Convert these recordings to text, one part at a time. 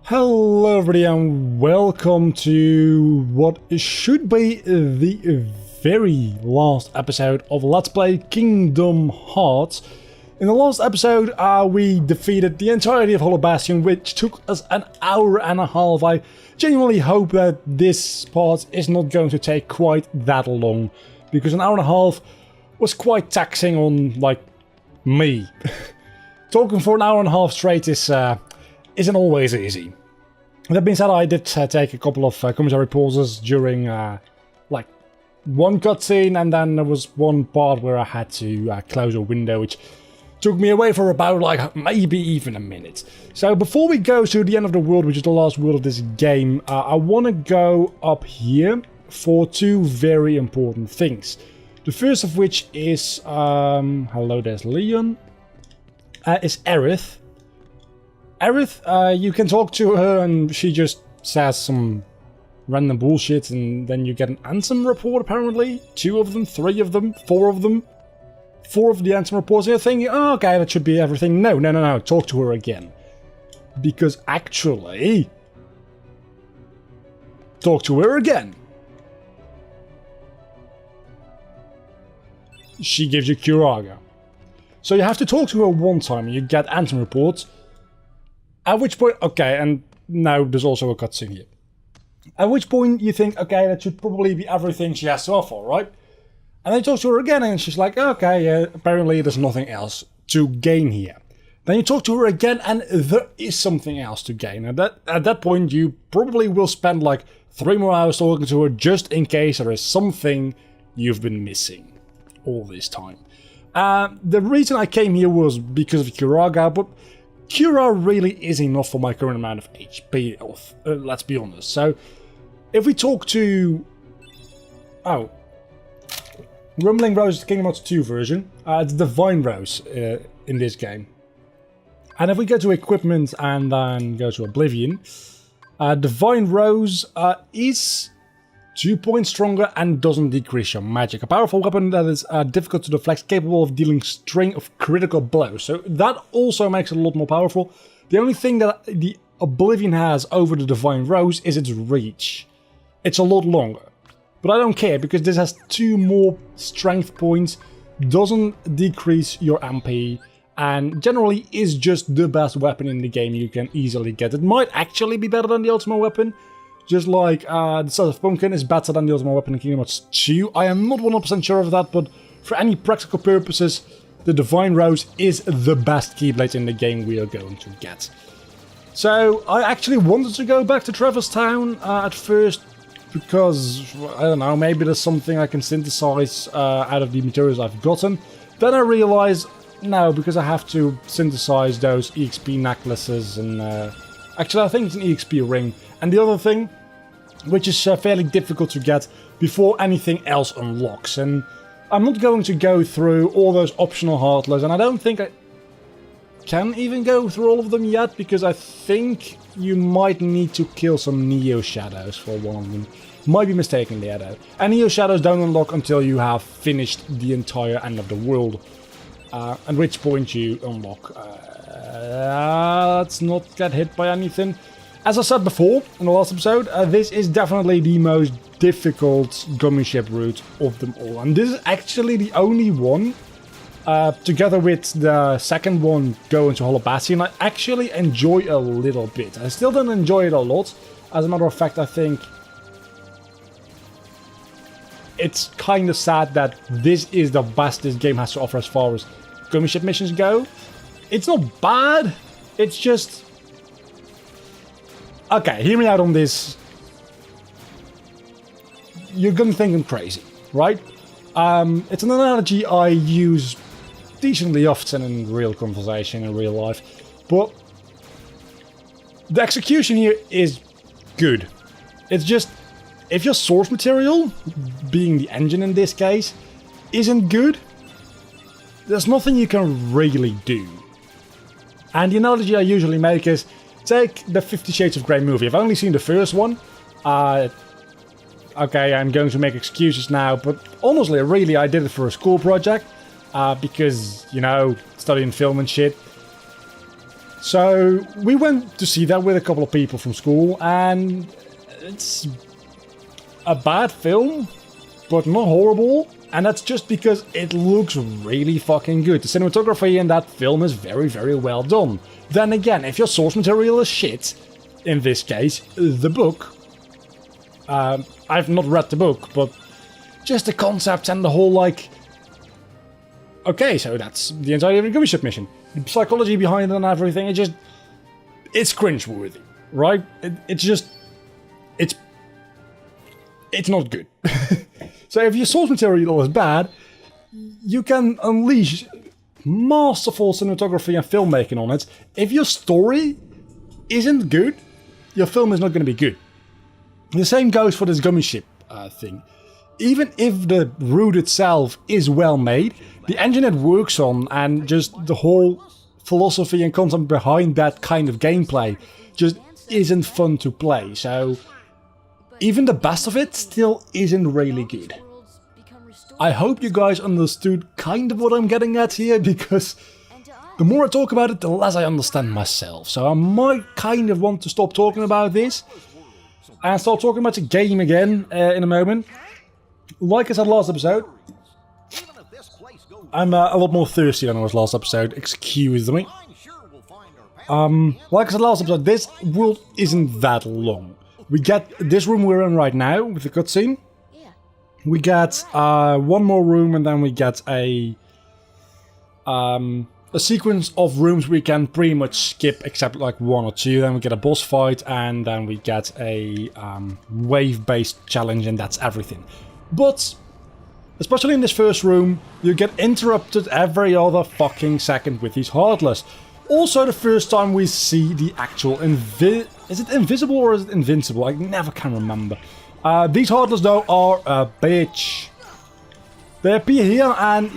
Hello everybody and welcome to what should be the very last episode of Let's Play Kingdom Hearts. In the last episode we defeated the entirety of Hollow Bastion, which took us an hour and a half. I genuinely hope that this part is not going to take quite that long, because an hour and a half was quite taxing on, like, me. Talking for an hour and a half straight isn't always easy. That being said, I did take a couple of commentary pauses during, like, one cutscene, and then there was one part where I had to close a window, which took me away for about, like, maybe even a minute. So before we go to the end of the world, which is the last world of this game, I want to go up here for two very important things. The first of which is, hello, there's Leon, is Aerith. Aerith, you can talk to her and she just says some random bullshit, and then you get an Ansem report apparently. 2 of them, 3 of them, 4 of them. 4 of the Ansem reports, and you're thinking, oh, okay, that should be everything. No, talk to her again. Because actually, talk to her again. She gives you Curaga. So you have to talk to her one time and you get Ansem reports. At which point, okay, and now there's also a cutscene here. At which point you think, okay, that should probably be everything she has to offer, right? And then you talk to her again and she's like, okay, yeah, apparently there's nothing else to gain here. Then you talk to her again and there is something else to gain. And at that point you probably will spend like 3 more hours talking to her just in case there is something you've been missing all this time. The reason I came here was because of Curaga, but Cura really is enough for my current amount of HP, let's be honest. So, if we talk to... Oh. Rumbling Rose is the Kingdom Hearts 2 version. It's Divine Rose in this game. And if we go to Equipment and then go to Oblivion, Divine Rose is 2 points stronger and doesn't decrease your magic. A powerful weapon that is difficult to deflect, capable of dealing string of critical blows. So that also makes it a lot more powerful. The only thing that the Oblivion has over the Divine Rose is its reach. It's a lot longer. But I don't care, because this has 2 more strength points, doesn't decrease your MP, and generally is just the best weapon in the game you can easily get. It might actually be better than the Ultimate Weapon. Just like the Sword of Pumpkin is better than the Ultimate Weapon in Kingdom Hearts 2. I am not 100% sure of that, but for any practical purposes, the Divine Rose is the best Keyblade in the game we are going to get. So, I actually wanted to go back to Traverse Town at first, because, I don't know, maybe there's something I can synthesize out of the materials I've gotten. Then I realized, no, because I have to synthesize those EXP necklaces and... actually, I think it's an EXP ring. And the other thing, which is fairly difficult to get before anything else unlocks. And I'm not going to go through all those optional Heartless, and I don't think I can even go through all of them yet, because I think you might need to kill some Neo Shadows for one of them. Might be mistaken there though. And Neo Shadows don't unlock until you have finished the entire end of the world. At which point you unlock... let's not get hit by anything. As I said before in the last episode, this is definitely the most difficult gummy ship route of them all. And this is actually the only one, together with the second one going to Hollow Bastion, I actually enjoy a little bit. I still don't enjoy it a lot. As a matter of fact, I think it's kind of sad that this is the best this game has to offer as far as gummy ship missions go. It's not bad, it's just... Okay, hear me out on this. You're gonna think I'm crazy, right? It's an analogy I use decently often in real conversation, in real life. But the execution here is good. It's just, if your source material, being the engine in this case, isn't good, there's nothing you can really do. And the analogy I usually make is, take the 50 Shades of Grey movie. I've only seen the first one. Okay, I'm going to make excuses now, but honestly, really, I did it for a school project. Because, you know, studying film and shit. So we went to see that with a couple of people from school, and it's a bad film, but not horrible. And that's just because it looks really fucking good. The cinematography in that film is very, very well done. Then again, if your source material is shit, in this case, the book, I've not read the book, but just the concept and the whole, like... Okay, so that's the entire Gummy Ship mission. The psychology behind it and everything, it's cringe-worthy, right? It's not good. So if your source material is bad, you can unleash masterful cinematography and filmmaking on it. If your story isn't good, your film is not going to be good. The same goes for this Gummy Ship thing. Even if the route itself is well made, the engine it works on and just the whole philosophy and concept behind that kind of gameplay just isn't fun to play. So even the best of it still isn't really good. I hope you guys understood kind of what I'm getting at here, because the more I talk about it, the less I understand myself. So I might kind of want to stop talking about this and start talking about the game again in a moment. Like I said last episode, I'm a lot more thirsty than I was last episode, excuse me. Like I said last episode, this world isn't that long. We get this room we're in right now with the cutscene. We get one more room, and then we get a sequence of rooms we can pretty much skip except like one or two. Then we get a boss fight, and then we get a wave-based challenge, and that's everything. But especially in this first room, you get interrupted every other fucking second with these Heartless. Also, the first time we see the actual is it invisible or is it invincible? I never can remember. These Heartless, though, are a bitch. They appear here and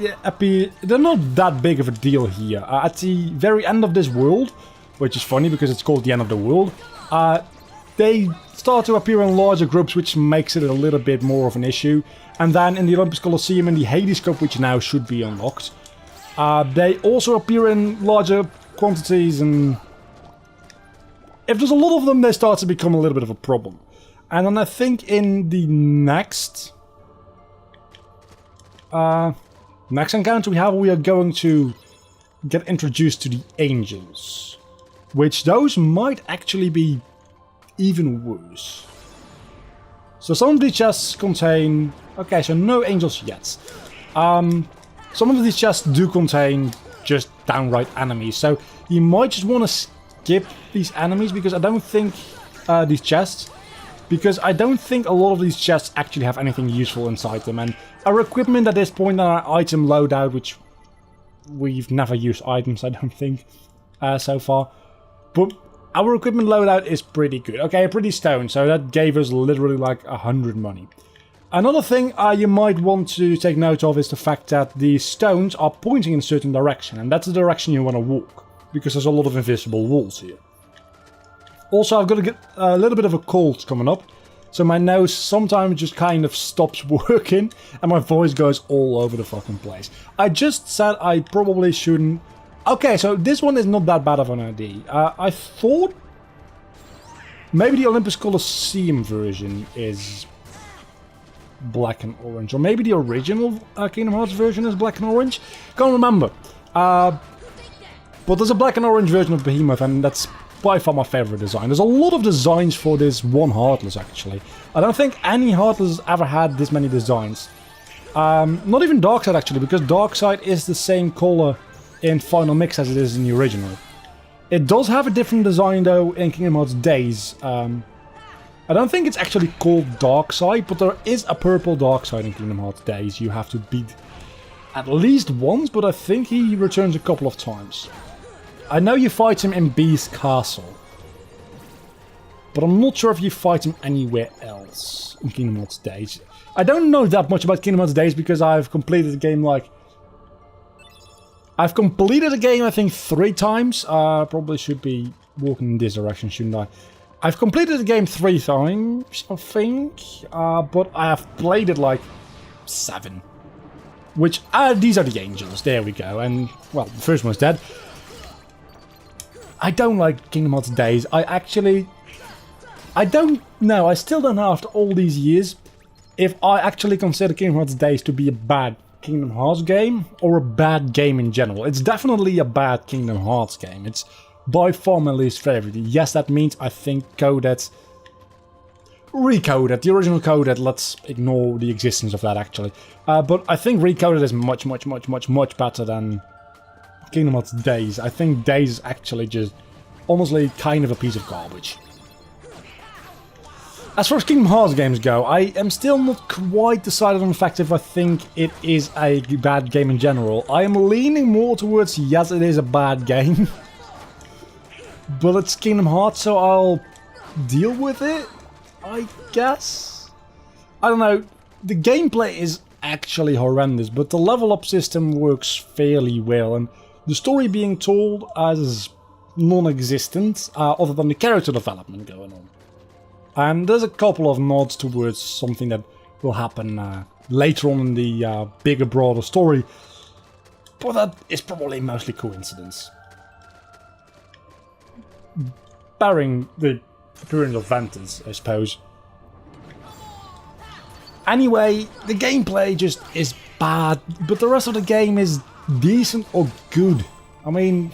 they're not that big of a deal here. At the very end of this world, which is funny because it's called the end of the world, they start to appear in larger groups, which makes it a little bit more of an issue. And then in the Olympus Coliseum and the Hades Cup, which now should be unlocked, they also appear in larger quantities, and if there's a lot of them, they start to become a little bit of a problem. And then I think in the next encounter we are going to get introduced to the Angels, which those might actually be even worse. So some of these chests contain... Okay, so no Angels yet. Some of these chests do contain just downright enemies, so you might just want to skip these enemies, because I don't think these chests... Because I don't think a lot of these chests actually have anything useful inside them, and our equipment at this point and our item loadout, which we've never used items, I don't think, so far. But our equipment loadout is pretty good. Okay, pretty stoned, so that gave us literally like 100 money. Another thing you might want to take note of is the fact that the stones are pointing in a certain direction, and that's the direction you want to walk, because there's a lot of invisible walls here. Also, I've got to get a little bit of a cold coming up, so my nose sometimes just kind of stops working, and my voice goes all over the fucking place. I just said I probably shouldn't... Okay, so this one is not that bad of an idea. I thought maybe the Olympus Coliseum version is black and orange, or maybe the original Kingdom Hearts version is black and orange. Can't remember. But there's a black and orange version of Behemoth, and that's by far my favorite design. There's a lot of designs for this one Heartless, actually. I don't think any Heartless ever had this many designs. Not even Darkseid, actually, because Darkseid is the same color in Final Mix as it is in the original. It does have a different design, though, in Kingdom Hearts Days. I don't think it's actually called Darkseid, but there is a purple Darkseid in Kingdom Hearts Days. You have to beat at least once, but I think he returns a couple of times. I know you fight him in Beast Castle, but I'm not sure if you fight him anywhere else in Kingdom Hearts Days. I don't know that much about Kingdom Hearts Days because I've completed the game I've completed the game, I think, 3 times. Probably should be walking in this direction, shouldn't I? I've completed the game 3 times, I think, but I have played it like 7. Which, these are the Angels, there we go, and, well, the first one's dead. I don't like Kingdom Hearts Days. I don't know. I still don't know after all these years if I actually consider Kingdom Hearts Days to be a bad Kingdom Hearts game or a bad game in general. It's definitely a bad Kingdom Hearts game. It's by far my least favorite. Yes, that means I think Coded, Recoded, the original Coded, let's ignore the existence of that actually. But I think Recoded is much better than Kingdom Hearts Days. I think Days is actually just honestly kind of a piece of garbage. As far as Kingdom Hearts games go, I am still not quite decided on the fact if I think it is a bad game in general. I am leaning more towards yes, it is a bad game. But it's Kingdom Hearts, so I'll deal with it, I guess? I don't know, the gameplay is actually horrendous, but the level up system works fairly well, and the story being told as non-existent, other than the character development going on. And there's a couple of nods towards something that will happen later on in the bigger, broader story, but that is probably mostly coincidence. Barring the appearance of Ventus, I suppose. Anyway, the gameplay just is bad, but the rest of the game is decent or good. I mean,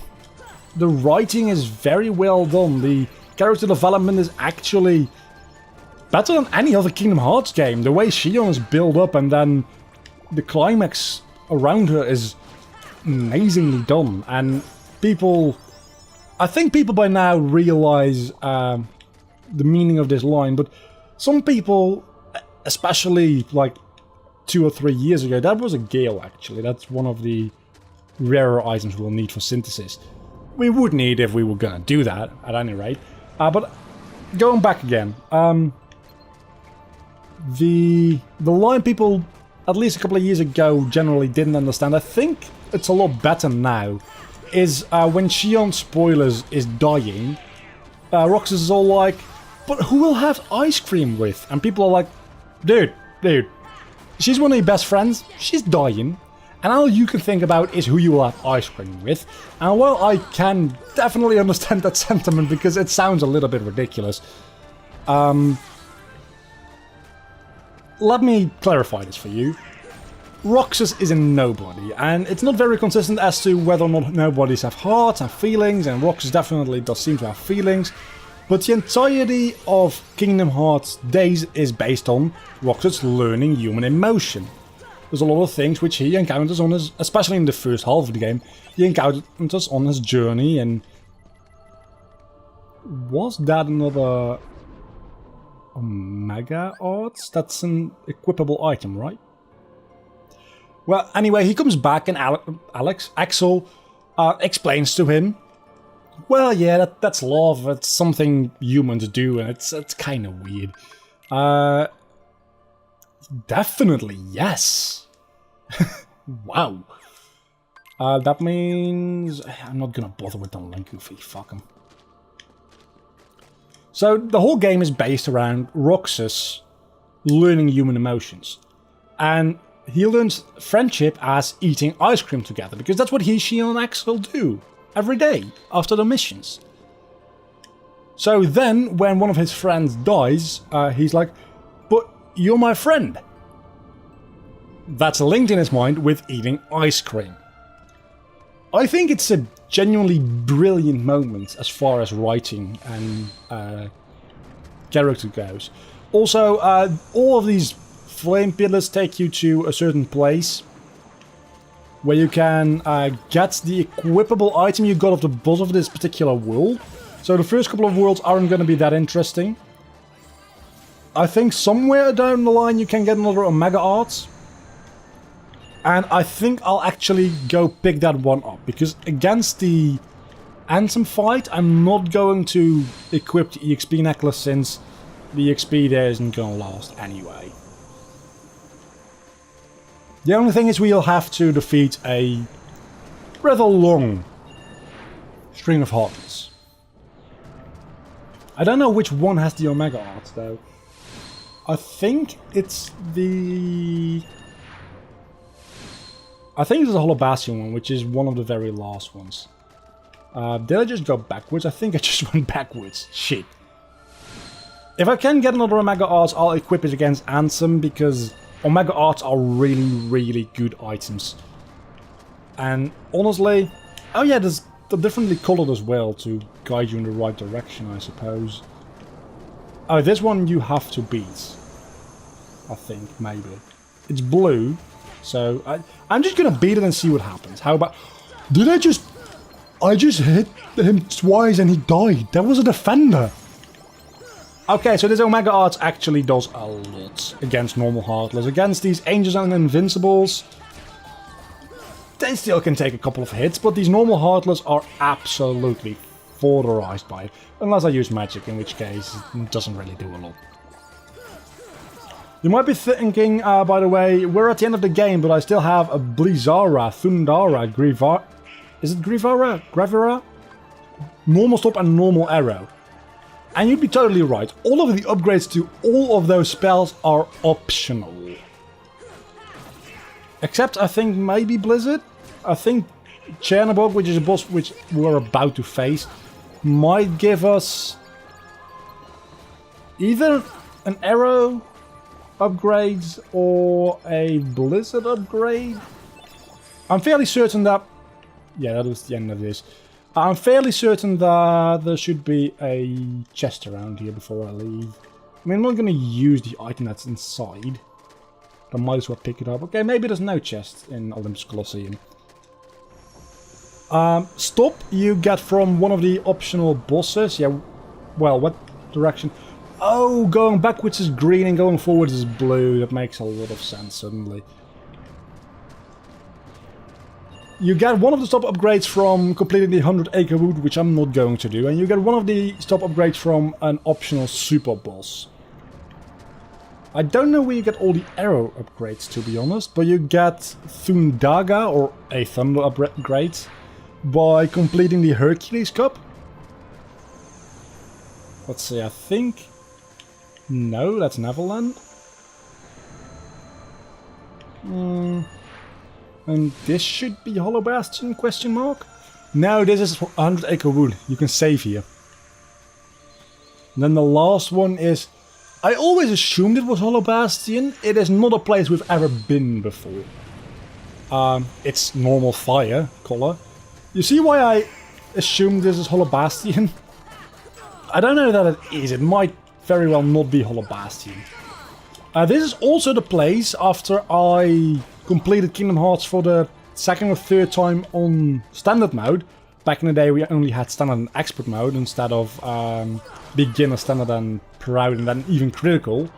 the writing is very well done, the character development is actually better than any other Kingdom Hearts game. The way Xion is built up and then the climax around her is amazingly done. And I think people by now realize the meaning of this line, but some people, especially like 2 or 3 years ago, that was a Gale actually. That's one of the rarer items we'll need for synthesis. We would need if we were gonna do that, at any rate. But going back again, the line people, at least a couple of years ago, generally didn't understand, I think it's a lot better now, is when Xion, spoilers, is dying, Roxas is all like, but who will have ice cream with? And people are like, dude, she's one of your best friends, she's dying, and all you can think about is who you will have ice cream with. And while I can definitely understand that sentiment because it sounds a little bit ridiculous, let me clarify this for you. Roxas is a nobody, and it's not very consistent as to whether or not nobodies have hearts and feelings, and Roxas definitely does seem to have feelings, but the entirety of Kingdom Hearts Days is based on Roxas learning human emotion. There's a lot of things which he encounters on his, especially in the first half of the game, he encounters on his journey, and was that another Omega Arts? That's an equipable item, right? Well, anyway, he comes back and Axel explains to him, well, yeah, that's love, it's something humans do, and it's kind of weird. Definitely, yes. Wow. That means I'm not gonna bother with the link goofy, fuck him. So the whole game is based around Roxas learning human emotions. And he learns friendship as eating ice cream together, because that's what he, Xion, and Axel do every day after the missions. So then, when one of his friends dies, he's like, but you're my friend. That's linked in his mind with eating ice cream. I think it's a genuinely brilliant moment as far as writing and character goes. Also, all of these flame pillars take you to a certain place where you can get the equipable item you got off the boss of this particular world. So the first couple of worlds aren't going to be that interesting. I think somewhere down the line you can get another Omega Arts. And I think I'll actually go pick that one up, because against the Anthem fight, I'm not going to equip the EXP necklace since the EXP there isn't going to last anyway. The only thing is we'll have to defeat a rather long string of hearts. I don't know which one has the Omega Art though. I think it's the... I think it's the Hollow Bastion one, which is one of the very last ones. Did I just go backwards? I think I just went backwards. Shit. If I can get another Omega Arts, I'll equip it against Ansem, because Omega Arts are really, really good items. And honestly... Oh yeah, they're differently colored as well to guide you in the right direction, I suppose. Oh, this one you have to beat. I think, maybe. It's blue, so I'm just gonna beat it and see what happens. How about... Did I just hit him twice and he died. That was a defender. Okay, so this Omega Arts actually does a lot against normal Heartless. Against these Angels and Invincibles, they still can take a couple of hits, but these normal Heartless are absolutely photorized by it. Unless I use magic, in which case it doesn't really do a lot. You might be thinking, by the way, we're at the end of the game, but I still have a Blizzara, Thundara, Grivara... Is it Grivara? Gravira? Normal Stop and Normal Arrow. And you'd be totally right. All of the upgrades to all of those spells are optional. Except, I think, maybe Blizzard? I think Chernobog, which is a boss which we're about to face, might give us either an arrow upgrade or a Blizzard upgrade. I'm fairly certain that... Yeah, that was the end of this. I'm fairly certain that there should be a chest around here before I leave. I mean, I'm not going to use the item that's inside. I might as well pick it up. Okay, maybe there's no chest in Olympus Colosseum. Stop you get from one of the optional bosses. Yeah, well, what direction? Oh, going backwards is green and going forwards is blue. That makes a lot of sense suddenly. You get one of the stop upgrades from completing the 100 Acre Wood, which I'm not going to do, and you get one of the stop upgrades from an optional super boss. I don't know where you get all the arrow upgrades, to be honest, but you get Thundaga, or a thunder upgrade, by completing the Hercules Cup. Let's see, I think... No, that's Neverland. And this should be Hollow Bastion, question mark? No, this is 100 Acre Wood. You can save here. And then the last one is... I always assumed it was Hollow Bastion. It is not a place we've ever been before. It's normal fire color. You see why I assumed this is Hollow Bastion? I don't know that it is. It might very well not be Hollow Bastion. This is also the place after I completed Kingdom Hearts for the second or third time on standard mode. Back in the day we only had standard and expert mode instead of beginner, standard and proud and then even critical.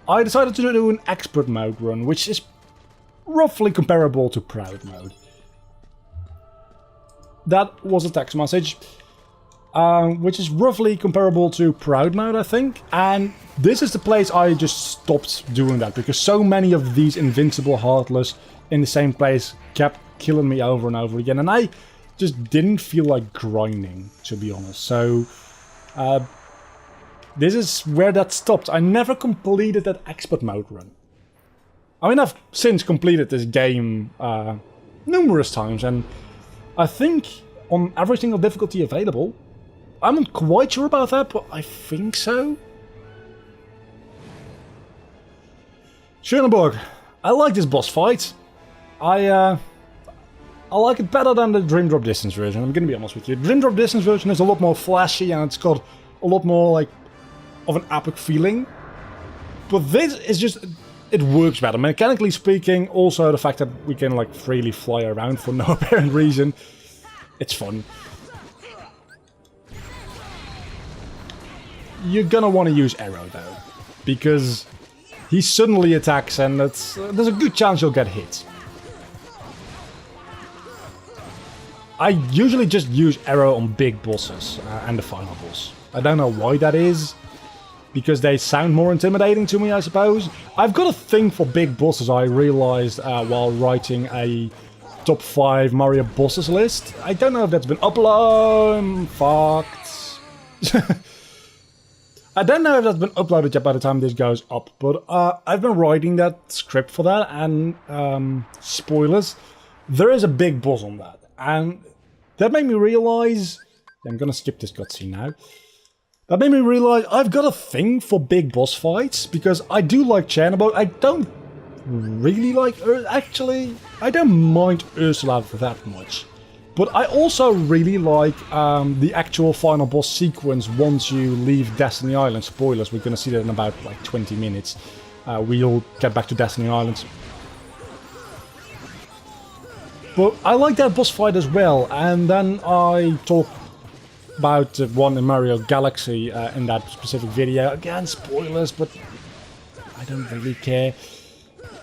I decided to do an expert mode run, which is roughly comparable to proud mode. That was a text message. Which is roughly comparable to Proud Mode, I think. And this is the place I just stopped doing that, because so many of these invincible Heartless in the same place kept killing me over and over again, and I just didn't feel like grinding, to be honest. So, this is where that stopped. I never completed that Expert Mode run. I mean, I've since completed this game numerous times, and I think on every single difficulty available. I'm not quite sure about that, but I think so. Chernobog. I like this boss fight. I like it better than the Dream Drop Distance version, I'm gonna be honest with you. Dream Drop Distance version is a lot more flashy and it's got a lot more like of an epic feeling. But this is just... It works better. Mechanically speaking, also the fact that we can like freely fly around for no apparent reason. It's fun. You're gonna want to use Arrow though, because he suddenly attacks and there's a good chance you'll get hit. I usually just use Arrow on big bosses and the final boss. I don't know why that is, because they sound more intimidating to me, I suppose. I've got a thing for big bosses, I realized while writing a top 5 Mario bosses list. I don't know if that's been uploaded. Fucked. I don't know if that's been uploaded yet by the time this goes up, but I've been writing that script for that, and spoilers, there is a big boss on that, and That made me realise... I'm gonna skip this cutscene now. That made me realise I've got a thing for big boss fights, because I do like Chernobyl. I don't really like... Actually, I don't mind Ursula that much. But I also really like the actual final boss sequence once you leave Destiny Island. Spoilers, we're gonna see that in about like 20 minutes. We'll get back to Destiny Island. But I like that boss fight as well, and then I talk about the one in Mario Galaxy in that specific video. Again, spoilers, but I don't really care.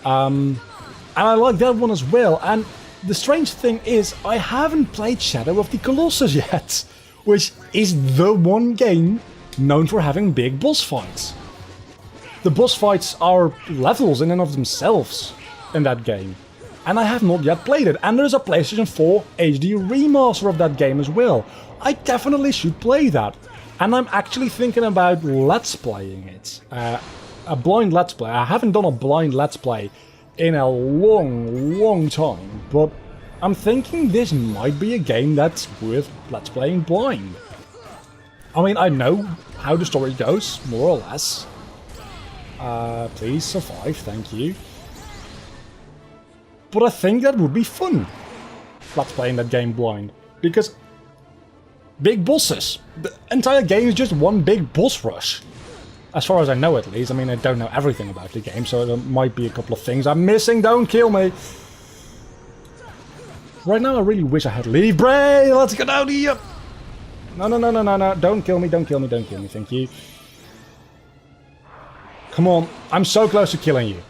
And I like that one as well, and the strange thing is I haven't played Shadow of the Colossus yet, which is the one game known for having big boss fights. The boss fights are levels in and of themselves in that game. And I have not yet played it. And there's a PlayStation 4 HD remaster of that game as well. I definitely should play that. And I'm actually thinking about Let's Playing it. A blind Let's Play. I haven't done a blind Let's Play in a long time. But I'm thinking this might be a game that's worth Let's Playing blind. I mean, I know how the story goes, more or less. Please survive, thank you. But I think that would be fun, Let's Playing that game blind, because big bosses. The entire game is just one big boss rush. As far as I know, at least. I mean, I don't know everything about the game, so there might be a couple of things I'm missing. Don't kill me. Right now, I really wish I had leave. Bray, let's get out of here. No. Don't kill me, don't kill me, don't kill me. Thank you. Come on. I'm so close to killing you.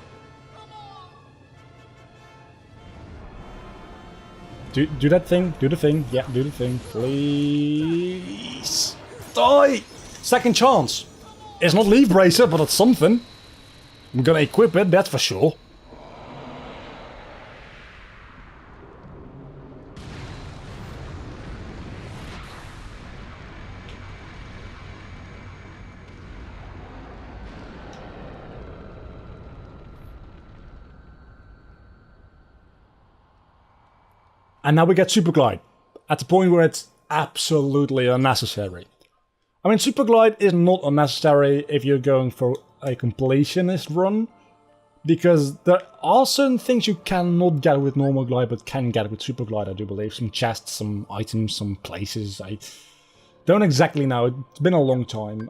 Do that thing. Do the thing. Yeah, do the thing. Please. Die! Second chance. It's not Leaf Bracer, but it's something. I'm gonna equip it, that's for sure. And now we get Super Glide, at the point where it's absolutely unnecessary. I mean, Super Glide is not unnecessary if you're going for a completionist run, because there are certain things you cannot get with normal glide, but can get with Super Glide, I do believe. Some chests, some items, some places. I don't exactly know, it's been a long time.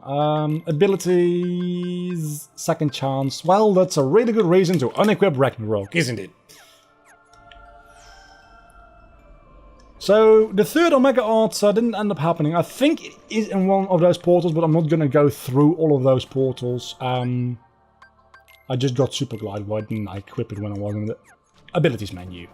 Abilities, second chance. Well, that's a really good reason to unequip Ragnarok, isn't it? So, the third Omega Art didn't end up happening. I think it is in one of those portals, but I'm not going to go through all of those portals. I just got Super Glide, why didn't I equip it when I was in the abilities menu?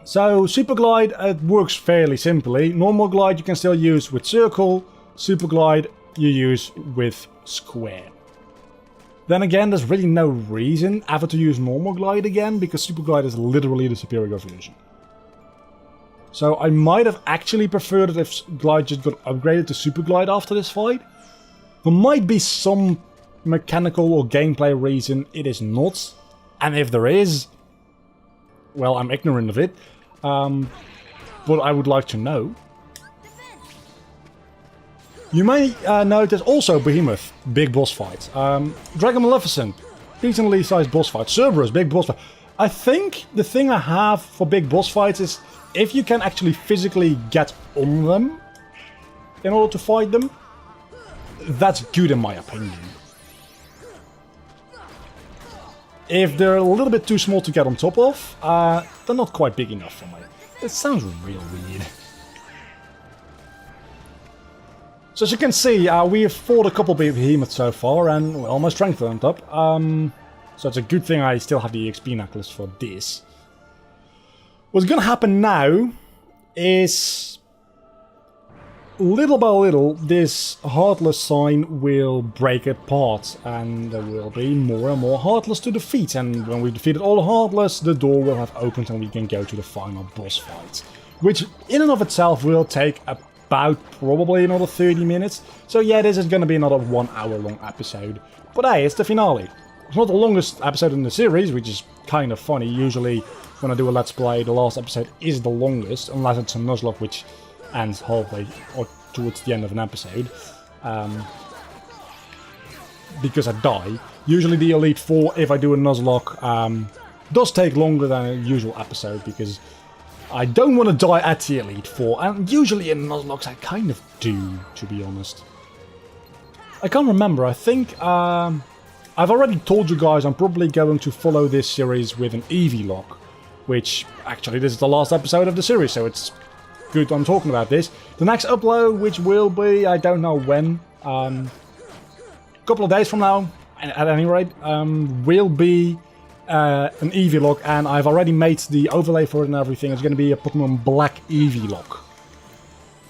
So, Super Glide, it works fairly simply. Normal Glide you can still use with Circle. Super Glide you use with Square. Then again, there's really no reason ever to use Normal Glide again, because Super Glide is literally the superior version. So I might have actually preferred it if Glide just got upgraded to Super Glide after this fight. There might be some mechanical or gameplay reason it is not. And if there is, well, I'm ignorant of it. But I would like to know. You may notice also Behemoth, big boss fight. Dragon Maleficent, decently sized boss fight. Cerberus, big boss fight. I think the thing I have for big boss fights is if you can actually physically get on them in order to fight them, that's good in my opinion. If they're a little bit too small to get on top of, they're not quite big enough for me. That sounds real weird. So as you can see, we have fought a couple of behemoths so far, and well, my strength went up. So it's a good thing I still have the XP necklace for this. What's gonna happen now is, little by little, this Heartless sign will break apart, and there will be more and more Heartless to defeat. And when we've defeated all the Heartless, the door will have opened and we can go to the final boss fight. Which, in and of itself, will take about probably another 30 minutes. So yeah, this is gonna be another 1 hour long episode. But hey, it's the finale. it's not the longest episode in the series, which is kind of funny. Usually, when I do a Let's Play, the last episode is the longest, unless it's a Nuzlocke, which ends halfway or towards the end of an episode. Because I die. Usually the Elite Four, if I do a Nuzlocke, does take longer than a usual episode, because I don't want to die at the Elite Four, and usually in Nuzlocks I kind of do, to be honest. I can't remember, I think I've already told you guys I'm probably going to follow this series with an Eevee lock, which, actually, this is the last episode of the series, so it's good I'm talking about this. The next upload, which will be, I don't know when, a couple of days from now, at any rate, will be an Eevee lock, and I've already made the overlay for it and everything. It's going to be a Pokemon Black Eevee lock,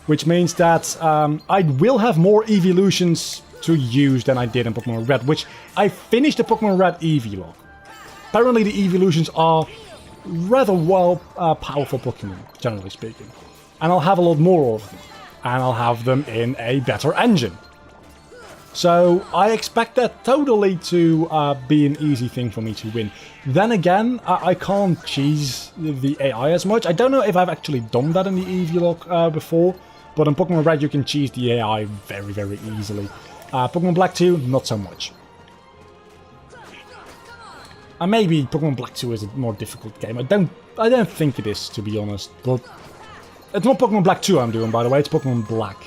which means that I will have more evolutions to use than I did in Pokemon Red, which I finished the Pokemon Red Eevee lock. Apparently the evolutions are rather powerful Pokemon, generally speaking, and I'll have a lot more of them, and I'll have them in a better engine. So I expect that totally to be an easy thing for me to win. Then again, I can't cheese the AI as much. I don't know if I've actually done that in the Eevee lock before, but in Pokemon Red you can cheese the AI very, very easily. Pokemon Black 2, not so much. And maybe Pokemon Black 2 is a more difficult game. I don't think it is, to be honest. But it's not Pokemon Black 2 I'm doing, by the way. It's Pokemon Black,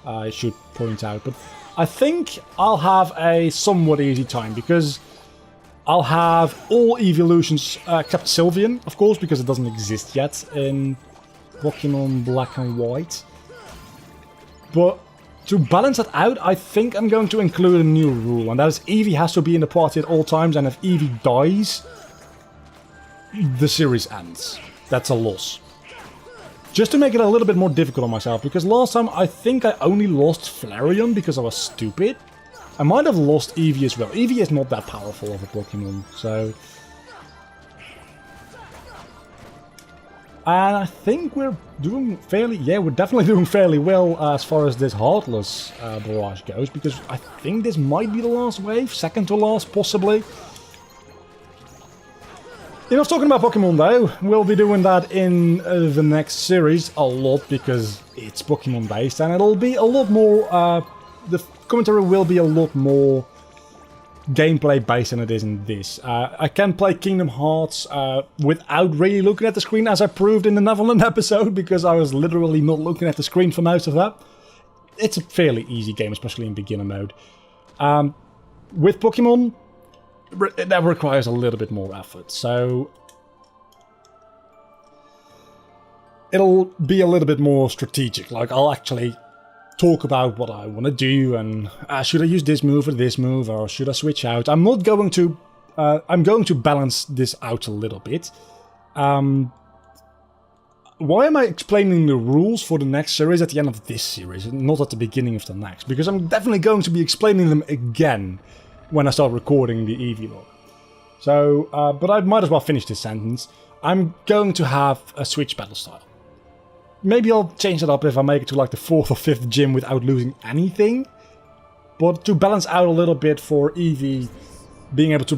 I should point out. But I think I'll have a somewhat easy time, because I'll have all evolutions except Sylveon, of course, because it doesn't exist yet in Pokemon Black and White. But to balance that out, I think I'm going to include a new rule, and that is Eevee has to be in the party at all times, and if Eevee dies, the series ends. That's a loss. Just to make it a little bit more difficult on myself, because last time I think I only lost Flareon because I was stupid. I might have lost Eevee as well. Eevee is not that powerful of a Pokemon, so... And I think we're doing fairly... Yeah, we're definitely doing fairly well as far as this Heartless barrage goes, because I think this might be the last wave, second to last, possibly. Enough talking about Pokemon though, we'll be doing that in the next series a lot, because it's Pokemon based, and it'll be a lot more, the commentary will be a lot more gameplay based than it is in this. I can play Kingdom Hearts without really looking at the screen, as I proved in the Neverland episode, because I was literally not looking at the screen for most of that. It's a fairly easy game, especially in beginner mode. With Pokemon, that requires a little bit more effort, so it'll be a little bit more strategic. Like, I'll actually talk about what I want to do, and should I use this move or this move, or should I switch out? I'm not going to... I'm going to balance this out a little bit. Why am I explaining the rules for the next series at the end of this series, and not at the beginning of the next? Because I'm definitely going to be explaining them again when I start recording the Eevee log. So, but I might as well finish this sentence. I'm going to have a switch battle style. Maybe I'll change it up if I make it to like the 4th or 5th gym without losing anything. But to balance out a little bit for Eevee being able to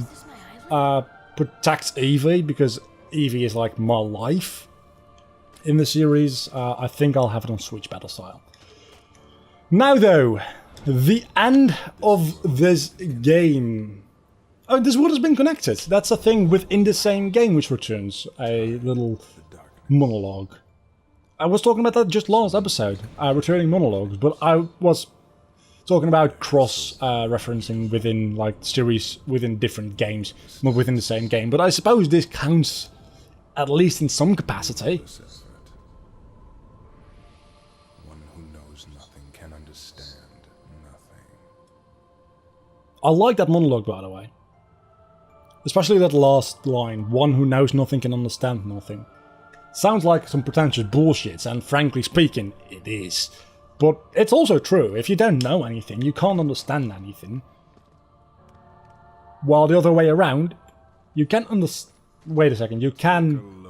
protect Eevee, because Eevee is like my life in the series, I think I'll have it on switch battle style. Now though, the end of this game. Oh, this wood has been connected. That's a thing within the same game which returns a little monologue. I was talking about that just last episode, returning monologues, but I was talking about cross-referencing within, like, series within different games, not within the same game. But I suppose this counts, at least in some capacity. I like that monologue, by the way. Especially that last line, one who knows nothing can understand nothing. Sounds like some pretentious bullshit, and frankly speaking, it is. But it's also true, if you don't know anything, you can't understand anything. While the other way around, you can understand... Wait a second, you can...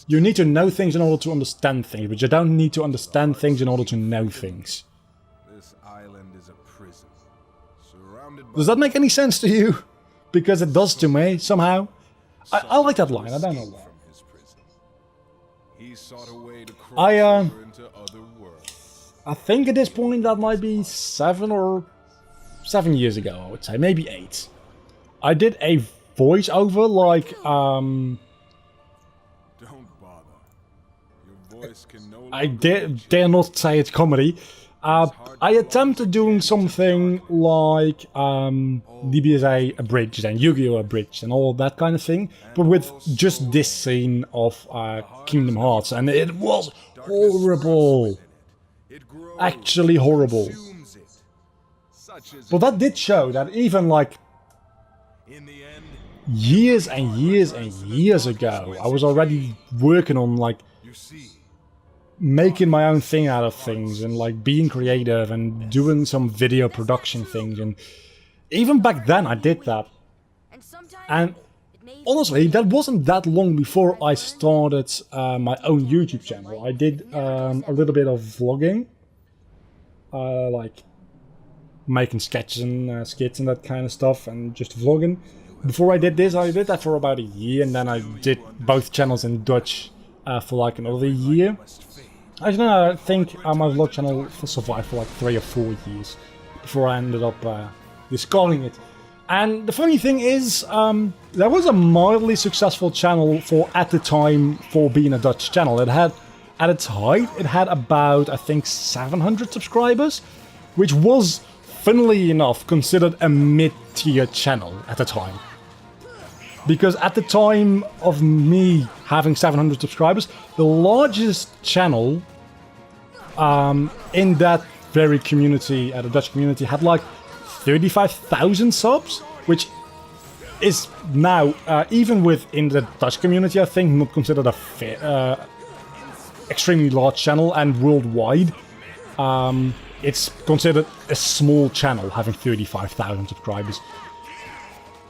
You need to know things in order to understand things, but you don't need to understand things in order to know things. This island is a prison. Does that make any sense to you? because it does to me, somehow. I like that line, I don't know why. I think at this point that might be 7 years ago, I would say, maybe 8. I did a voiceover, like, Don't bother. Your voice can no longer I dare not say it's comedy. I attempted doing something like DBSA abridged and Yu-Gi-Oh! Abridged and all that kind of thing, but with just this scene of Kingdom Hearts, and it was horrible. Actually horrible. But that did show that even like years and years and years ago, I was already working on like making my own thing out of things and like being creative and doing some video production things, and even back then I did that. And honestly, that wasn't that long before I started my own YouTube channel. I did a little bit of vlogging, like making sketches and skits and that kind of stuff, and just vlogging. Before I did this, I did that for about a year, and then I did both channels in Dutch for like another year. Actually, no, I think my vlog channel survived for like 3 or 4 years before I ended up discarding it. And the funny thing is, that was a mildly successful channel for at the time for being a Dutch channel. It had, at its height, it had about, I think, 700 subscribers, which was, funnily enough, considered a mid-tier channel at the time. Because at the time of me having 700 subscribers, the largest channel in that very community, the Dutch community, had like 35,000 subs, which is now, even within the Dutch community, I think, not considered a extremely large channel, and worldwide, it's considered a small channel having 35,000 subscribers.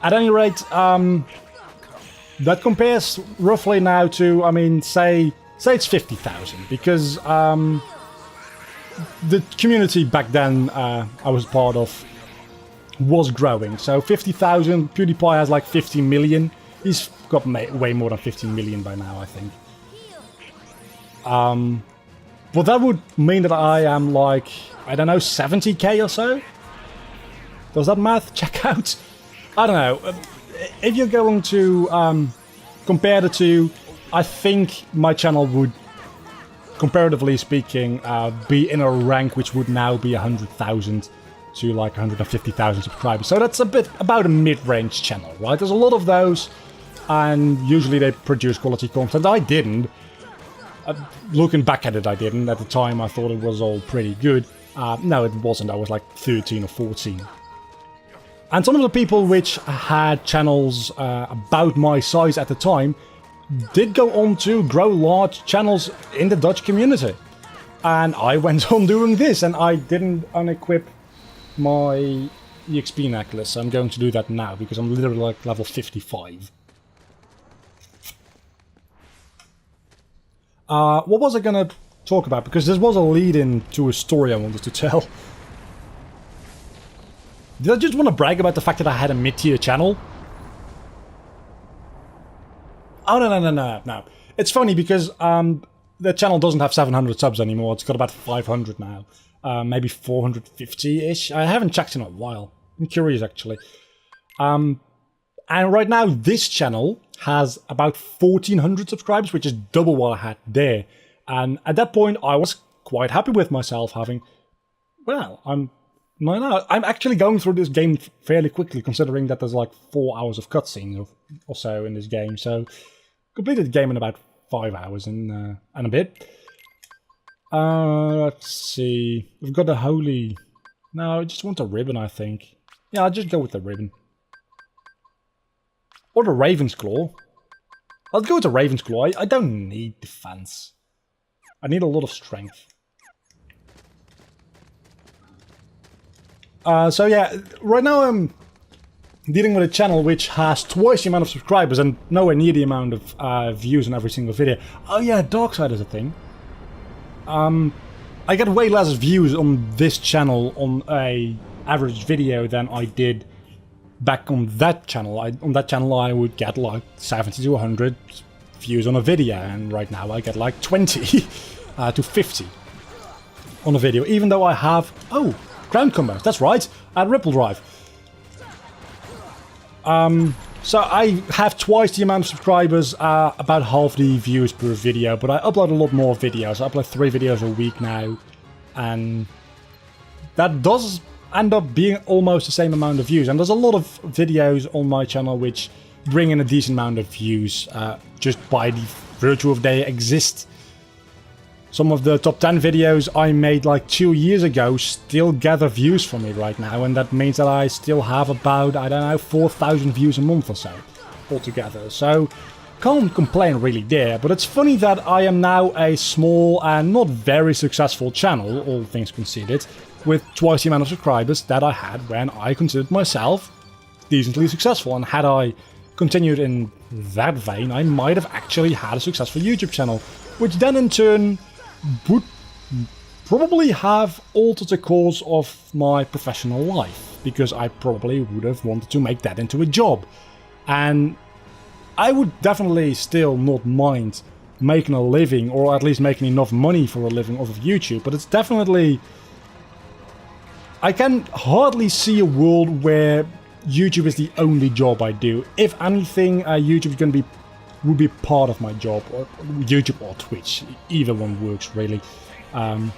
At any rate, that compares roughly now to, I mean, say it's 50,000, because the community back then I was part of was growing. So 50,000, PewDiePie has like 50 million. He's got way more than 50 million by now, I think. But that would mean that I am like, I don't know, 70k or so? Does that math check out? I don't know. If you're going to compare the two, I think my channel would, comparatively speaking, be in a rank which would now be 100,000 to like 150,000 subscribers. So that's about a mid-range channel, right? There's a lot of those, and usually they produce quality content. I didn't. Looking back at it, I didn't. At the time, I thought it was all pretty good. No, it wasn't. I was like 13 or 14. And some of the people which had channels about my size at the time did go on to grow large channels in the Dutch community. And I went on doing this, and I didn't unequip my EXP necklace. I'm going to do that now, because I'm literally like level 55. What was I going to talk about? Because this was a lead-in to a story I wanted to tell. Did I just want to brag about the fact that I had a mid-tier channel? Oh, no. It's funny because the channel doesn't have 700 subs anymore. It's got about 500 now. Maybe 450-ish. I haven't checked in a while. I'm curious, actually. And right now, this channel has about 1,400 subscribers, which is double what I had there. And at that point, I was quite happy with myself having... Well, I'm actually going through this game fairly quickly, considering that there's like 4 hours of cutscenes or so in this game. So, completed the game in about 5 hours and a bit. Let's see. We've got the holy... No, I just want a ribbon, I think. Yeah, I'll just go with the ribbon. Or the Raven's Claw. I'll go with the Raven's Claw. I don't need defense. I need a lot of strength. So yeah, right now I'm dealing with a channel which has twice the amount of subscribers and nowhere near the amount of views on every single video. Oh yeah, Darkside is a thing. I get way less views on this channel on a average video than I did back on that channel, I would get like 70 to 100 views on a video, and right now I get like 20 to 50 on a video, even though I have, oh, ground combo, that's right, at Ripple Drive. So I have twice the amount of subscribers, about half the views per video, but I upload a lot more videos. I upload 3 videos a week now, and that does end up being almost the same amount of views. And there's a lot of videos on my channel which bring in a decent amount of views, just by the virtue of they exist. Some of the top 10 videos I made like 2 years ago still gather views for me right now, and that means that I still have about, I don't know, 4,000 views a month or so altogether. So can't complain really there, but it's funny that I am now a small and not very successful channel, all things considered, with twice the amount of subscribers that I had when I considered myself decently successful. And had I continued in that vein, I might have actually had a successful YouTube channel, which then in turn would probably have altered the course of my professional life, because I probably would have wanted to make that into a job. And I would definitely still not mind making a living, or at least making enough money for a living off of YouTube, but it's definitely... I can hardly see a world where YouTube is the only job I do. If anything, YouTube is going to be would be part of my job, or YouTube or Twitch. Either one works, really. But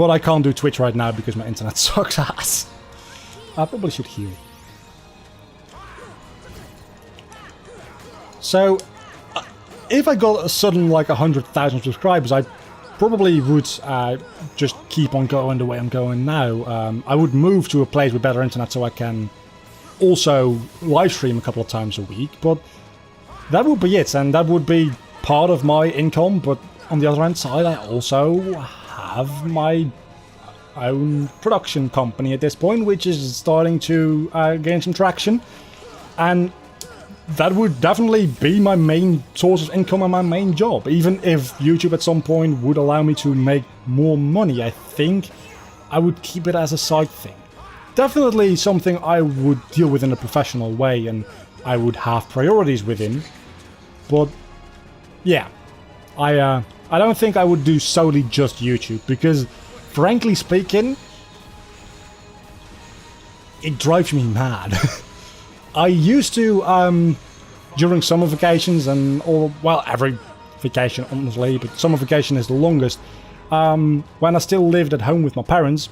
I can't do Twitch right now because my internet sucks ass. I probably should heal. So, if I got a sudden like 100,000 subscribers, I probably would just keep on going the way I'm going now. I would move to a place with better internet so I can also live stream a couple of times a week, but that would be it, and that would be part of my income. But on the other hand side, I also have my own production company at this point, which is starting to gain some traction, and that would definitely be my main source of income and my main job. Even if YouTube at some point would allow me to make more money, I think I would keep it as a side thing. Definitely something I would deal with in a professional way, and I would have priorities within. But yeah, I don't think I would do solely just YouTube, because frankly speaking, it drives me mad. I used to, during summer vacations and all, well, every vacation honestly, but summer vacation is the longest, when I still lived at home with my parents,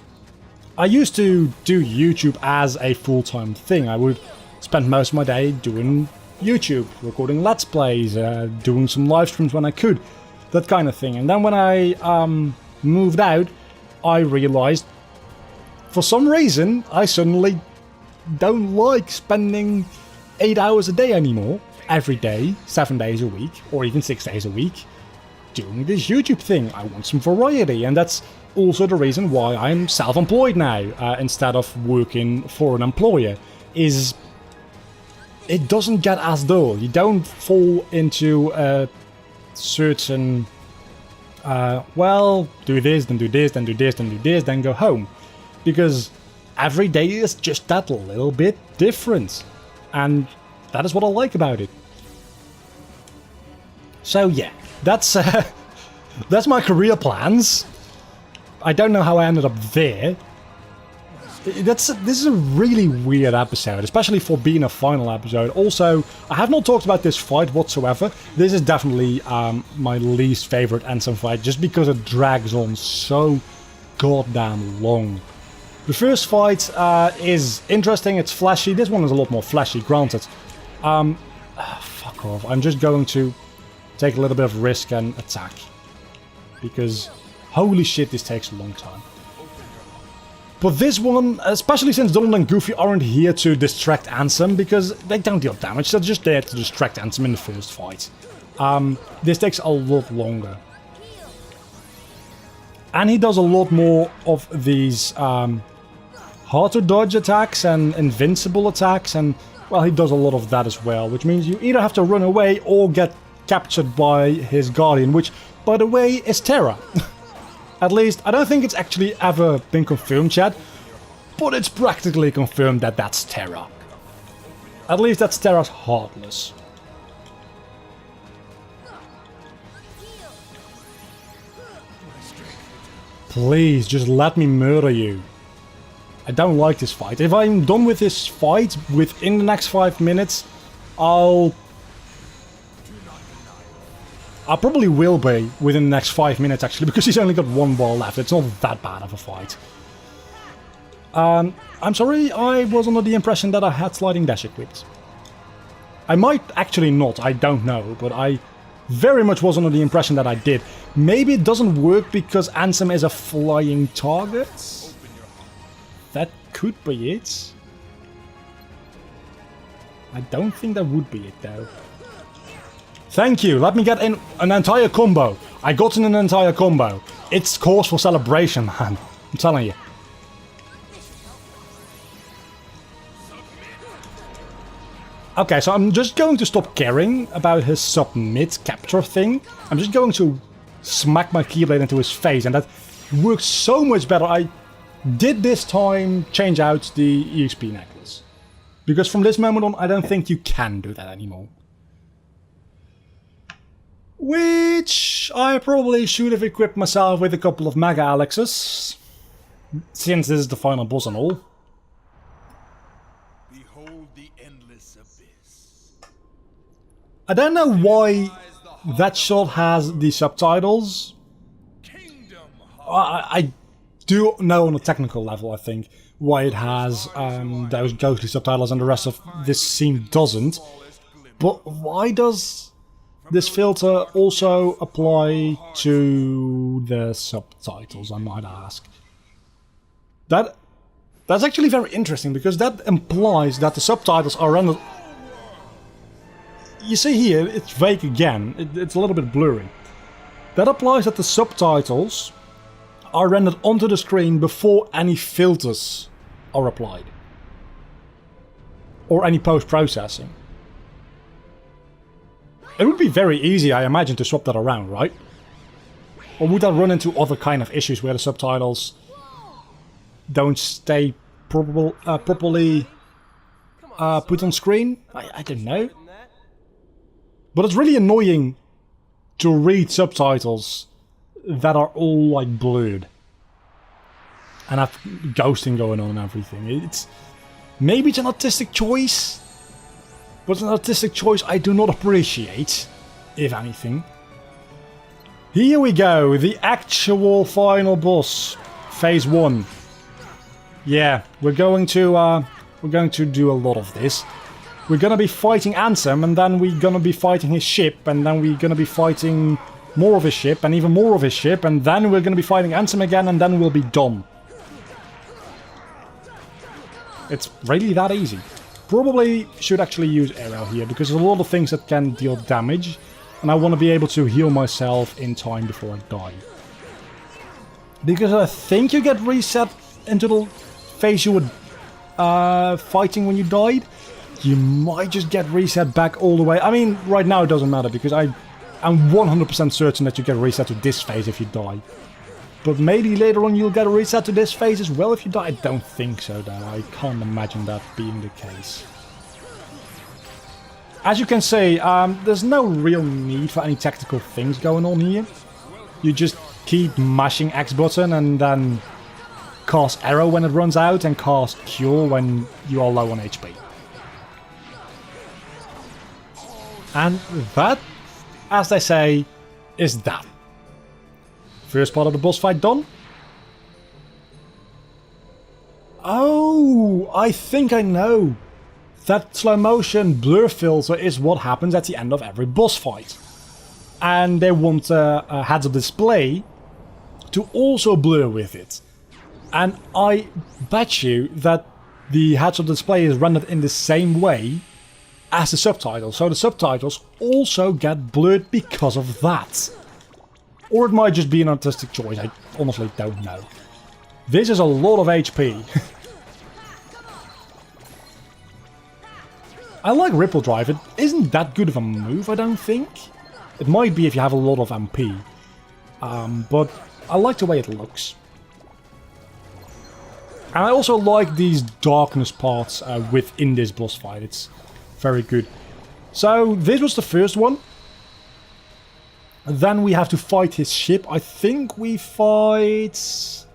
I used to do YouTube as a full-time thing. I would spend most of my day doing YouTube, recording Let's Plays, doing some live streams when I could, that kind of thing. And then when I moved out, I realized, for some reason, I suddenly don't like spending 8 hours a day anymore, every day, 7 days a week, or even 6 days a week, doing this YouTube thing. I want some variety, and that's also the reason why I'm self-employed now, instead of working for an employer, is it doesn't get as dull. You don't fall into a certain, well, do this, then do this, then do this, then do this, then go home. Because every day is just that little bit different. And that is what I like about it. So yeah, that's my career plans. I don't know how I ended up there. This is a really weird episode, especially for being a final episode. Also, I have not talked about this fight whatsoever. This is definitely my least favorite Ansem fight, just because it drags on so goddamn long. The first fight is interesting, it's flashy. This one is a lot more flashy, granted. Fuck off. I'm just going to take a little bit of risk and attack. Because, holy shit, this takes a long time. But this one, especially since Donald and Goofy aren't here to distract Ansem, because they don't deal damage, they're just there to distract Ansem in the first fight. This takes a lot longer. And he does a lot more of these hard to dodge attacks and invincible attacks, and well, he does a lot of that as well, which means you either have to run away or get captured by his guardian, which, by the way, is Terra. At least, I don't think it's actually ever been confirmed yet, but it's practically confirmed that that's Terra. At least that's Terra's Heartless. Please, just let me murder you. I don't like this fight. If I'm done with this fight within the next 5 minutes, I probably will be within the next 5 minutes actually, because he's only got one ball left. It's not that bad of a fight. I'm sorry, I was under the impression that I had sliding dash equipped. I might actually not, I don't know, but I very much was under the impression that I did. Maybe it doesn't work because Ansem is a flying target? That could be it. I don't think that would be it though. Thank you, let me get in an entire combo. I got in an entire combo. It's cause for celebration, man. I'm telling you. Okay, so I'm just going to stop caring about his submit capture thing. I'm just going to smack my keyblade into his face, and that works so much better. I did this time change out the EXP necklace. Because from this moment on, I don't think you can do that anymore. Which I probably should have equipped myself with a couple of Mega Alexes. Since this is the final boss and all. I don't know why that shot has the subtitles. I do know on a technical level, I think, why it has those ghostly subtitles and the rest of this scene doesn't. But why does this filter also apply to the subtitles, I might ask? That's actually very interesting, because that implies that the subtitles are rendered... You see here, it's vague again, it's a little bit blurry. That implies that the subtitles are rendered onto the screen before any filters are applied. Or any post-processing. It would be very easy, I imagine, to swap that around, right? Or would that run into other kind of issues where the subtitles don't stay properly put on screen? I don't know. But it's really annoying to read subtitles that are all like blurred and have ghosting going on and everything. Maybe it's an artistic choice, but it's an artistic choice I do not appreciate, if anything. Here we go, the actual final boss, phase 1. Yeah, we're going to do a lot of this. We're gonna be fighting Ansem, and then we're gonna be fighting his ship, and then we're gonna be fighting more of his ship, and even more of his ship, and then we're gonna be fighting Ansem again, and then we'll be done. It's really that easy. Probably should actually use arrow here, because there's a lot of things that can deal damage, and I want to be able to heal myself in time before I die. Because I think you get reset into the phase you were fighting when you died. You might just get reset back all the way. I mean, right now it doesn't matter, because I'm 100% certain that you get reset to this phase if you die. But maybe later on you'll get a reset to this phase as well if you die. I don't think so though, I can't imagine that being the case. As you can see, there's no real need for any tactical things going on here. You just keep mashing X button and then cast arrow when it runs out and cast cure when you are low on HP. And that, as they say, is that. First part of the boss fight done. Oh, I think I know. That slow motion blur filter is what happens at the end of every boss fight. And they want a heads-up display to also blur with it. And I bet you that the heads-up display is rendered in the same way as the subtitles, so the subtitles also get blurred because of that. Or it might just be an artistic choice, I honestly don't know. This is a lot of HP. I like Ripple Drive, it isn't that good of a move, I don't think. It might be if you have a lot of MP, but I like the way it looks. And I also like these darkness parts within this boss fight. It's very good. So this was the first one. Then we have to fight his ship. I think we fight...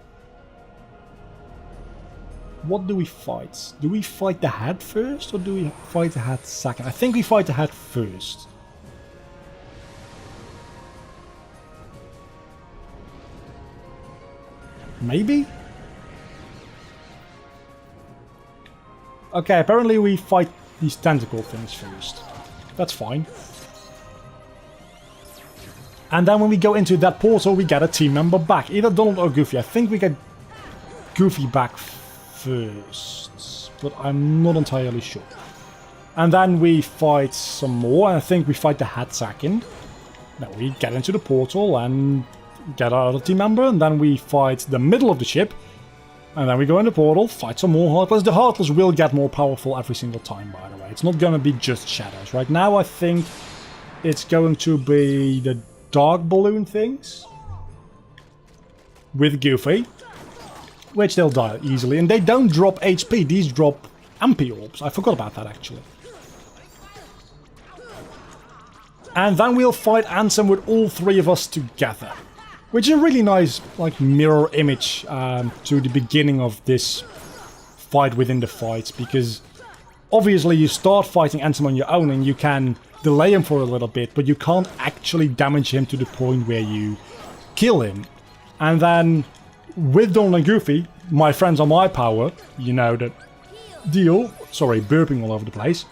What do we fight? Do we fight the head first or do we fight the head second? I think we fight the head first. Maybe? Okay, apparently we fight these tentacle things first. That's fine. And then when we go into that portal, we get a team member back. Either Donald or Goofy. I think we get Goofy back first, but I'm not entirely sure. And then we fight some more, and I think we fight the head second. Then we get into the portal and get our other team member, and then we fight the middle of the ship. And then we go in the portal, fight some more Heartless. The Heartless will get more powerful every single time, by the way. It's not going to be just shadows. Right now, I think it's going to be the dark balloon things with Goofy, which they'll die easily. And they don't drop HP, these drop MP orbs. I forgot about that, actually. And then we'll fight Ansem with all three of us together. Which is a really nice, like, mirror image to the beginning of this fight within the fight, because obviously you start fighting Ansem on your own and you can delay him for a little bit, but you can't actually damage him to the point where you kill him. And then with Donald and Goofy, my friends on my power, you know the deal. Sorry, burping all over the place.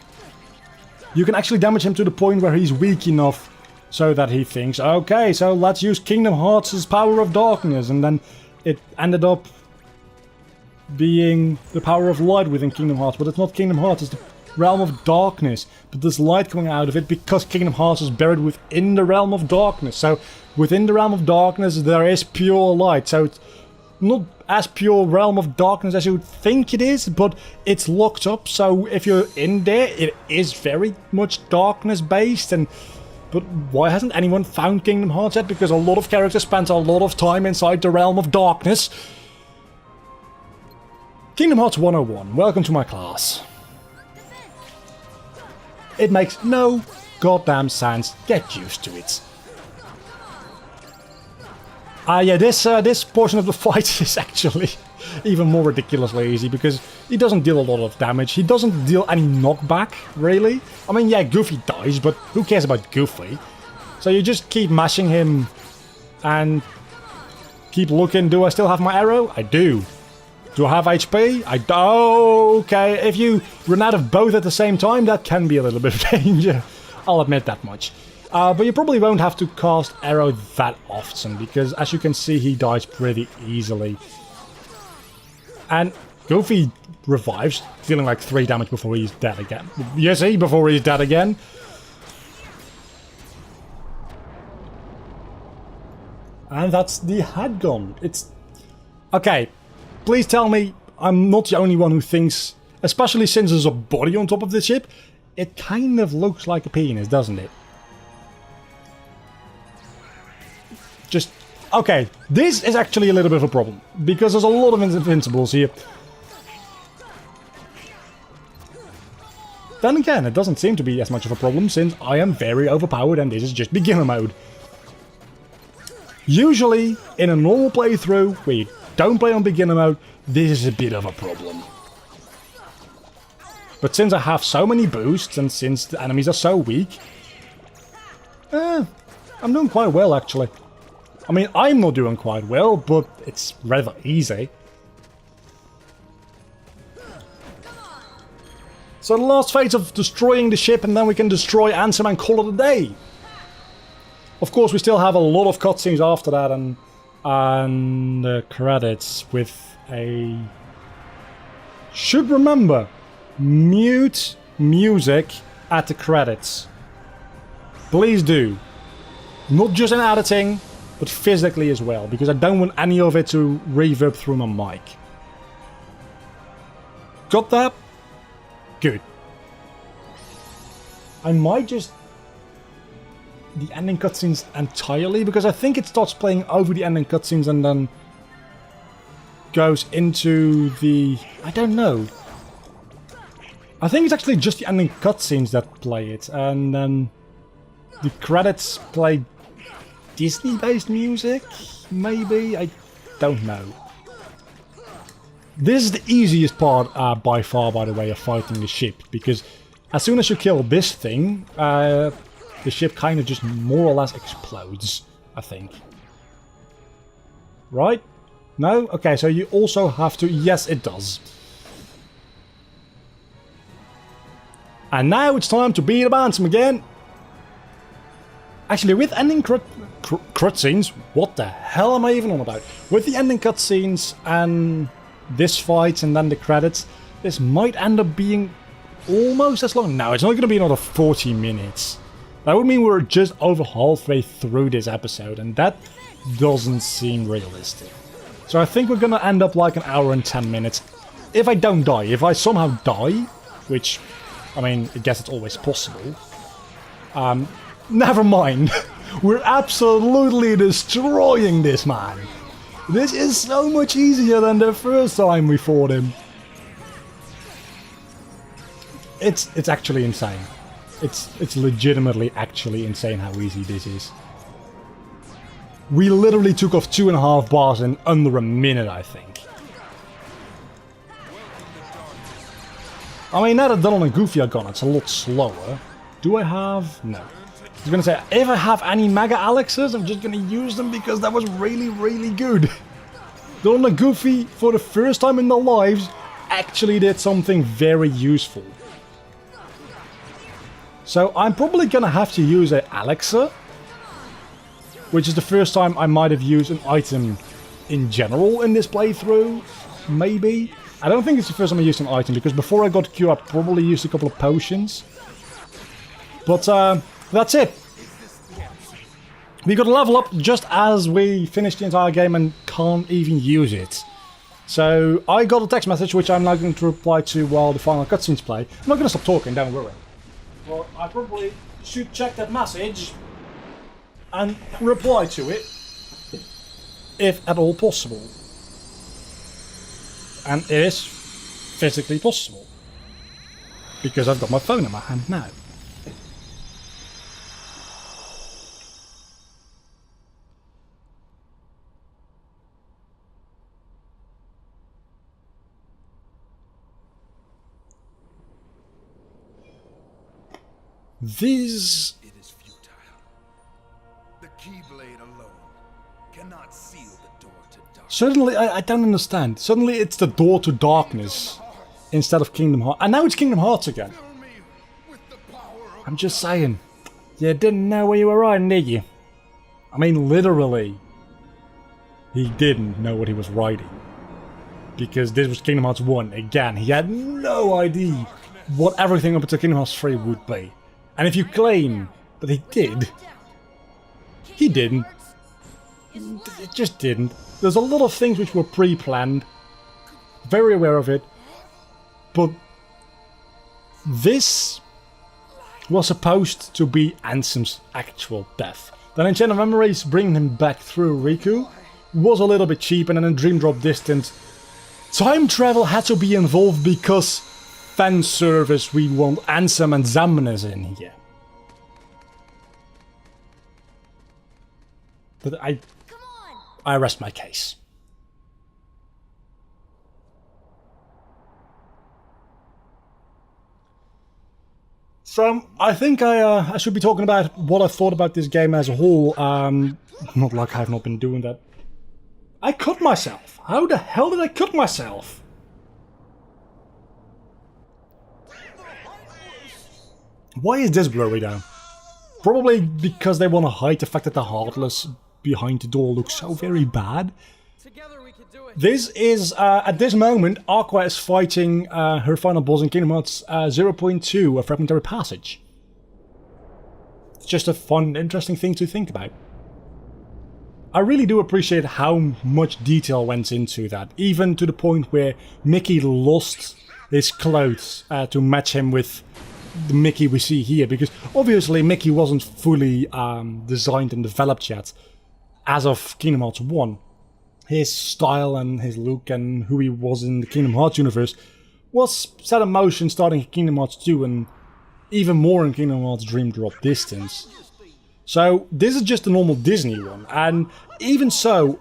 You can actually damage him to the point where he's weak enough so that he thinks, okay, so let's use Kingdom Hearts' power of darkness. And then it ended up being the power of light within Kingdom Hearts. But it's not Kingdom Hearts, it's the realm of darkness. But there's light coming out of it because Kingdom Hearts is buried within the realm of darkness. So within the realm of darkness there is pure light. So it's not as pure realm of darkness as you would think it is, but it's locked up. So if you're in there, it is very much darkness based. But why hasn't anyone found Kingdom Hearts yet? Because a lot of characters spent a lot of time inside the realm of darkness. Kingdom Hearts 101, welcome to my class. It makes no goddamn sense, get used to it. Yeah, this portion of the fight is actually even more ridiculously easy because he doesn't deal a lot of damage. He doesn't deal any knockback, really. I mean, yeah, Goofy dies, but who cares about Goofy? So you just keep mashing him and keep looking. Do I still have my arrow? I do. Do I have HP? I do. Okay, if you run out of both at the same time, that can be a little bit of danger. I'll admit that much. But you probably won't have to cast arrow that often because, as you can see, he dies pretty easily. And Goofy revives, dealing like 3 damage before he's dead again. You see, before he's dead again. And that's the head gun. It's... Okay, please tell me I'm not the only one who thinks, especially since there's a body on top of the ship, it kind of looks like a penis, doesn't it? Just... Okay, this is actually a little bit of a problem, because there's a lot of invincibles here. Then again, it doesn't seem to be as much of a problem, since I am very overpowered and this is just beginner mode. Usually, in a normal playthrough, where you don't play on beginner mode, this is a bit of a problem. But since I have so many boosts, and since the enemies are so weak, I'm doing quite well, actually. I mean, I'm not doing quite well, but it's rather easy. So the last phase of destroying the ship, and then we can destroy Ansem and call it a day. Of course, we still have a lot of cutscenes after that, and the credits with a... Should remember, mute music at the credits. Please do. Not just in editing, but physically as well, because I don't want any of it to reverb through my mic. Got that? Good. I might just... the ending cutscenes entirely, because I think it starts playing over the ending cutscenes and then goes into the... I don't know. I think it's actually just the ending cutscenes that play it, and then the credits play Disney-based music, maybe? I don't know. This is the easiest part by far, by the way, of fighting the ship, because as soon as you kill this thing, the ship kind of just more or less explodes, I think. Right? No? Okay, so you also have to... Yes, it does. And now it's time to beat up Ansem again. Actually, with ending cutscenes... What the hell am I even on about? With the ending cutscenes and this fight and then the credits, this might end up being almost as long. No, it's only going to be another 40 minutes. That would mean we're just over halfway through this episode, and that doesn't seem realistic. So I think we're going to end up like an hour and 10 minutes. If I don't die, if I somehow die, which, I mean, I guess it's always possible. Never mind. We're absolutely destroying this man. This is so much easier than the first time we fought him. It's actually insane. It's legitimately actually insane how easy this is. We literally took off 2.5 bars in under a minute, I think. I mean, now that Donald and Goofy are gone, it's a lot slower. Do I have... No. I was gonna say, if I have any Mega Alexes, I'm just gonna use them because that was really, really good. Donald and Goofy, for the first time in their lives, actually did something very useful. So I'm probably gonna have to use an Alexa, which is the first time I might have used an item in general in this playthrough, maybe. I don't think it's the first time I used an item, because before I got Q I probably used a couple of potions. But that's it. We got to level up just as we finish the entire game and can't even use it. So I got a text message which I'm now going to reply to while the final cutscenes play. I'm not going to stop talking, don't worry. Well, I probably should check that message and reply to it, if at all possible. And it is physically possible, because I've got my phone in my hand now. This... It is futile. The Keyblade alone cannot seal the door to darkness. Suddenly, I don't understand. Suddenly it's the door to darkness instead of Kingdom Hearts. And now it's Kingdom Hearts again. I'm just saying. You didn't know where you were riding, did you? I mean, literally. He didn't know what he was riding. Because this was Kingdom Hearts 1. Again, he had no idea what everything up until Kingdom Hearts 3 would be. And if you claim that he did, he didn't. It just didn't. There's a lot of things which were pre-planned. Very aware of it. But this was supposed to be Ansem's actual death. Then in Chain of Memories, bringing him back through Riku was a little bit cheap, and then in Dream Drop Distance, time travel had to be involved because fan service, we want Ansem and Xemnas in here. But I rest my case. So I think I should be talking about what I thought about this game as a whole. Not like I've not been doing that. I cut myself. How the hell did I cut myself? Why is this blurry now? Probably because they want to hide the fact that the Heartless behind the door looks so very bad. This is, at this moment, Aqua is fighting her final boss in Kingdom Hearts 0.2, a Fragmentary Passage. It's just a fun, interesting thing to think about. I really do appreciate how much detail went into that, even to the point where Mickey lost his clothes to match him with the Mickey we see here, because obviously Mickey wasn't fully designed and developed yet as of Kingdom Hearts 1. his style and his look and who he was in the Kingdom Hearts universe was set in motion starting in Kingdom Hearts 2 and even more in Kingdom Hearts Dream Drop Distance. So this is just a normal Disney one, and even so,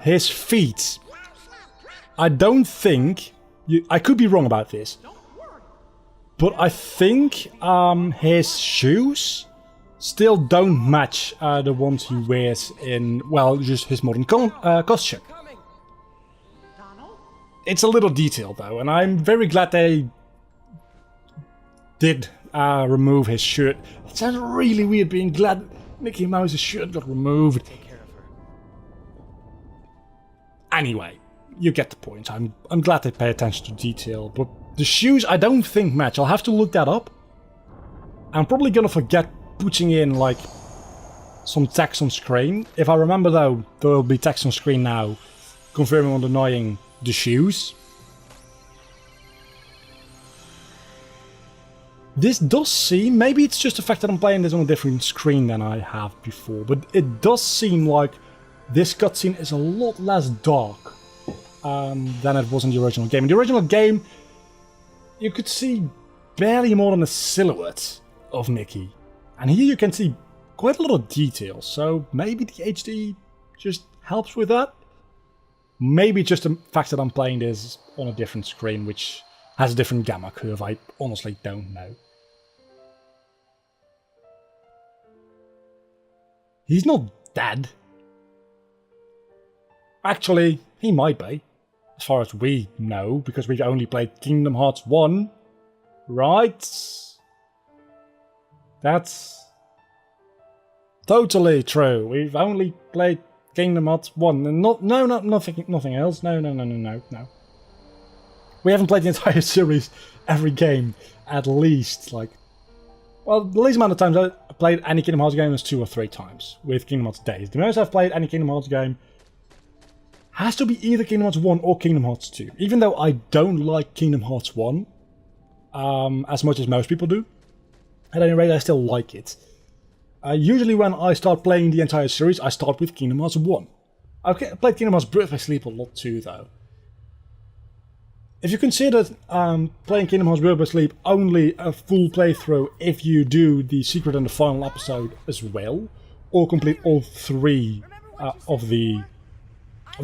his feet, I don't think, I could be wrong about this, but I think his shoes still don't match the ones he wears in, well, just his modern costume. It's a little detail though, and I'm very glad they did remove his shirt. It sounds really weird being glad Mickey Mouse's shirt got removed. Anyway, you get the point. I'm glad they pay attention to detail, but the shoes I don't think match. I'll have to look that up. I'm probably gonna forget putting in like some text on screen. If I remember though, there will be text on screen now confirming or denying the shoes. This does seem, maybe it's just the fact that I'm playing this on a different screen than I have before, but it does seem like this cutscene is a lot less dark than it was in the original game. In the original game, you could see barely more than a silhouette of Mickey. And here you can see quite a lot of detail, so maybe the HD just helps with that? Maybe just the fact that I'm playing this on a different screen, which has a different gamma curve, I honestly don't know. He's not dead. Actually, he might be, as far as we know, because we've only played Kingdom Hearts 1, right? That's totally true. We've only played Kingdom Hearts 1, and nothing else. No. We haven't played the entire series, every game, at least, like... Well, the least amount of times I played any Kingdom Hearts game is 2 or 3 times, with Kingdom Hearts Days. The most I've played any Kingdom Hearts game has to be either Kingdom Hearts 1 or Kingdom Hearts 2. Even though I don't like Kingdom Hearts 1, as much as most people do, at any rate I still like it. Usually when I start playing the entire series, I start with Kingdom Hearts 1. I've played Kingdom Hearts Birth by Sleep a lot too, though. If you consider playing Kingdom Hearts Birth by Sleep only a full playthrough if you do the secret and the final episode as well, or complete all 3 of the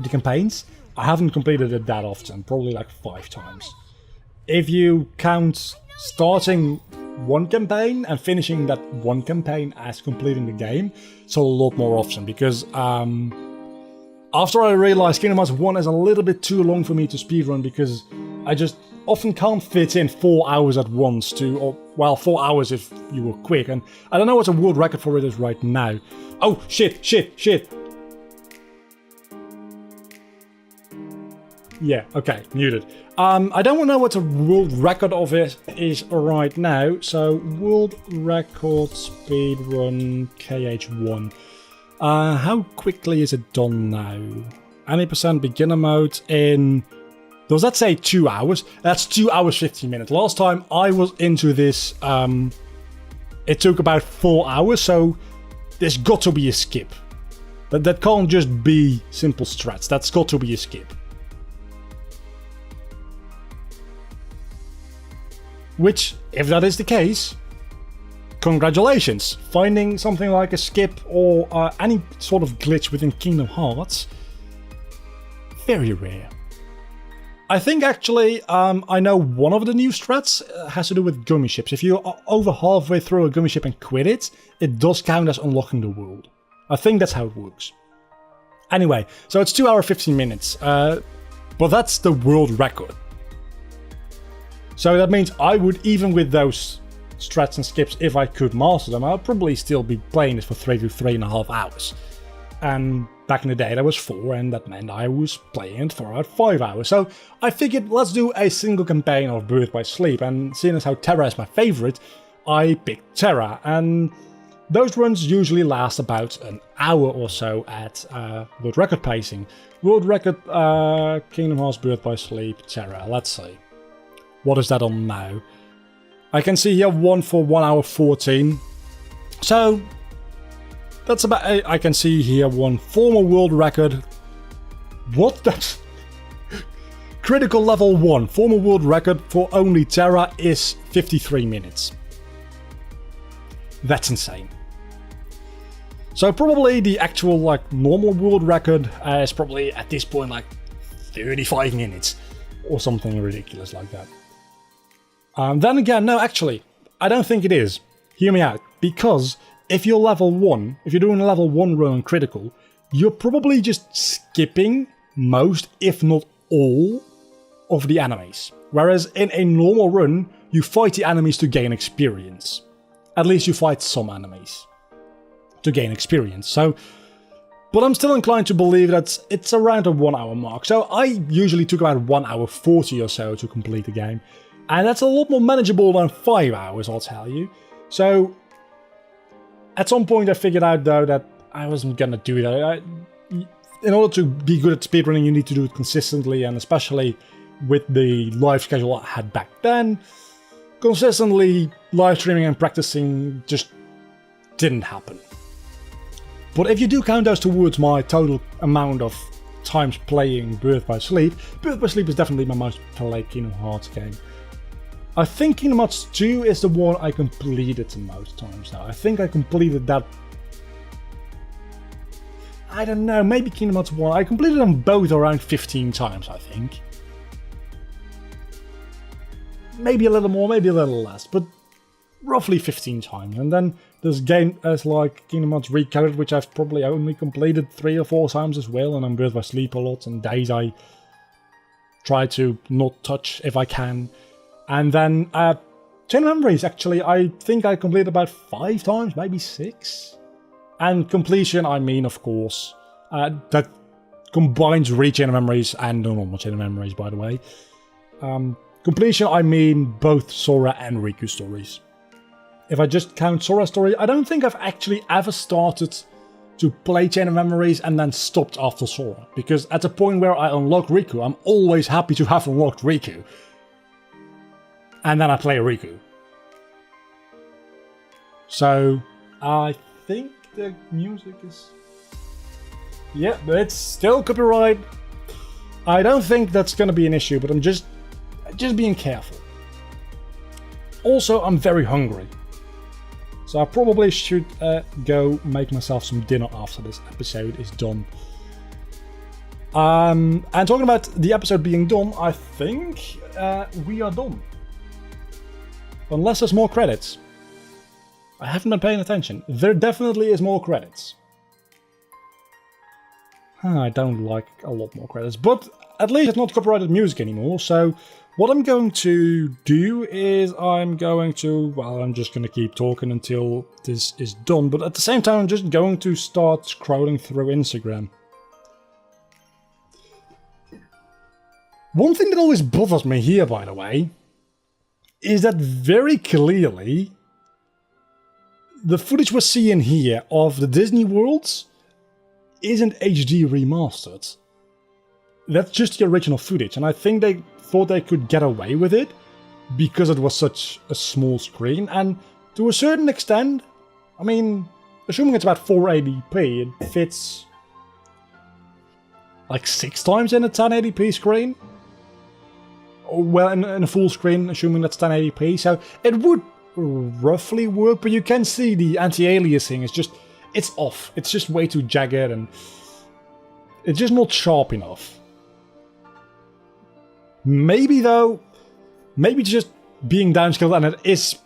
campaigns, I haven't completed it that often, probably like 5 times. If you count starting one campaign and finishing that one campaign as completing the game, it's a lot more often, because after I realized Kingdom Hearts 1 is a little bit too long for me to speedrun, because I just often can't fit in 4 hours at once to, well, 4 hours if you were quick, and I don't know what the world record for it is right now. Oh, shit. Yeah, okay, muted. I don't know what the world record of it is right now, so world record speedrun KH1. How quickly is it done now? Any percent beginner mode in... Does that say 2 hours? That's 2 hours 15 minutes. Last time I was into this, it took about 4 hours, so there's got to be a skip. That can't just be simple strats, that's got to be a skip. Which, if that is the case, congratulations! Finding something like a skip or any sort of glitch within Kingdom Hearts, very rare. I think actually I know one of the new strats has to do with gummy ships. If you're over halfway through a gummy ship and quit it, it does count as unlocking the world. I think that's how it works. Anyway, so it's 2 hours 15 minutes, but that's the world record. So that means I would, even with those strats and skips, if I could master them, I'd probably still be playing this for 3 to 3.5 hours. And back in the day that was 4, and that meant I was playing it for about 5 hours. So I figured, let's do a single campaign of Birth by Sleep, and seeing as how Terra is my favourite, I picked Terra, and those runs usually last about an hour or so at world record pacing. World record Kingdom Hearts Birth by Sleep Terra, let's see. What is that on now? I can see here one for 1 hour 14. So that's about, I can see here one former world record What? That's... Critical level 1. Former world record for only Terra is 53 minutes. That's insane. So probably the actual like normal world record is probably at this point like 35 minutes. Or something ridiculous like that. Then again, no, actually, I don't think it is. Hear me out. Because if you're level 1, if you're doing a level 1 run on critical, you're probably just skipping most, if not all, of the enemies. Whereas in a normal run, you fight the enemies to gain experience. At least you fight some enemies to gain experience. So, but I'm still inclined to believe that it's around a 1 hour mark. So I usually took about 1 hour 40 or so to complete the game. And that's a lot more manageable than 5 hours, I'll tell you. So, at some point I figured out though that I wasn't gonna do that. In order to be good at speedrunning, you need to do it consistently, and especially with the live schedule I had back then, consistently live streaming and practicing just didn't happen. But if you do count those towards my total amount of times playing Birth by Sleep is definitely my most played Kingdom Hearts game. I think Kingdom Hearts 2 is the one I completed the most times now. I think I completed that... I don't know, maybe Kingdom Hearts 1. I completed them both around 15 times, I think. Maybe a little more, maybe a little less, but roughly 15 times. And then there's games like Kingdom Hearts Recoded, which I've probably only completed 3 or 4 times as well, and I'm Birth by Sleep a lot, and days I try to not touch if I can. And then Chain of Memories, actually, I think I completed about 5 times, maybe 6. And completion, I mean, of course, that combines Re-Chain of Memories and the normal Chain of Memories, by the way. Completion, I mean both Sora and Riku stories. If I just count Sora's story, I don't think I've actually ever started to play Chain of Memories and then stopped after Sora. Because at the point where I unlock Riku, I'm always happy to have unlocked Riku. And then I play Riku. So, I think the music is... Yeah, but it's still copyright. I don't think that's gonna be an issue, but I'm just being careful. Also, I'm very hungry. So I probably should go make myself some dinner after this episode is done. And talking about the episode being done, I think we are done. Unless there's more credits. I haven't been paying attention. There definitely is more credits. I don't like a lot more credits, but at least it's not copyrighted music anymore, so what I'm going to do is I'm just going to keep talking until this is done, but at the same time I'm just going to start scrolling through Instagram. One thing that always bothers me here, by the way, is that very clearly the footage we're seeing here of the Disney worlds isn't HD remastered. That's just the original footage, and I think they thought they could get away with it because it was such a small screen, and to a certain extent, I mean, assuming it's about 480p, it fits like 6 times in a 1080p screen. Well, in a full screen, assuming that's 1080p, so it would roughly work, but you can see the anti-aliasing is just, it's off. It's just way too jagged and it's just not sharp enough. Maybe though, maybe just being downscaled and it is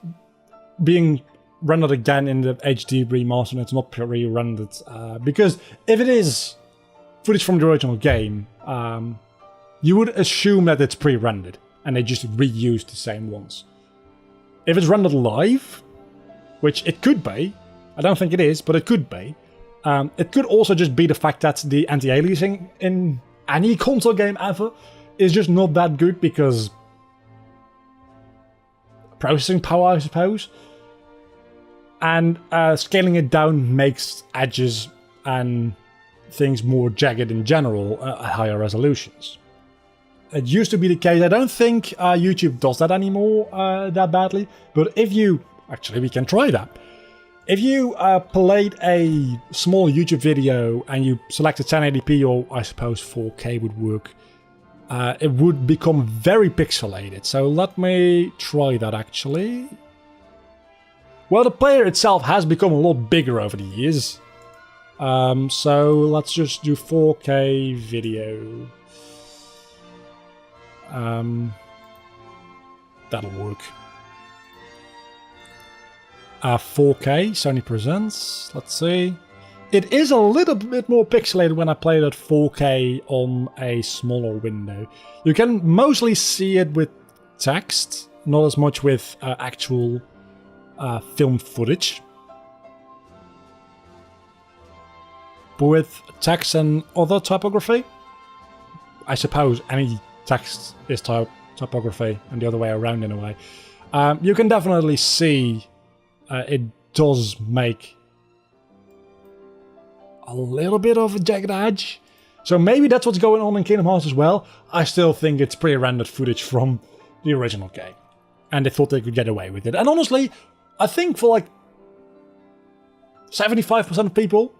being rendered again in the HD remaster and it's not pre-rendered. Because if it is footage from the original game, you would assume that it's pre-rendered and they just reused the same ones. If it's rendered live, which it could be, I don't think it is, but it could be. It could also just be the fact that the anti-aliasing in any console game ever is just not that good because processing power, I suppose. And scaling it down makes edges and things more jagged in general at higher resolutions. It used to be the case. I don't think YouTube does that anymore that badly, but if you... Actually, we can try that. If you played a small YouTube video and you selected 1080p or I suppose 4K would work, it would become very pixelated. So let me try that actually. Well, the player itself has become a lot bigger over the years. So let's just do 4K video. That'll work. 4K, Sony presents. Let's see. It is a little bit more pixelated when I play it at 4K on a smaller window. You can mostly see it with text, not as much with actual film footage. But with text and other typography, I suppose any text is typography and the other way around in a way. You can definitely see it does make a little bit of a jagged edge. So maybe that's what's going on in Kingdom Hearts as well. I still think it's pre-rendered footage from the original game. And they thought they could get away with it. And honestly, I think for like 75% of people,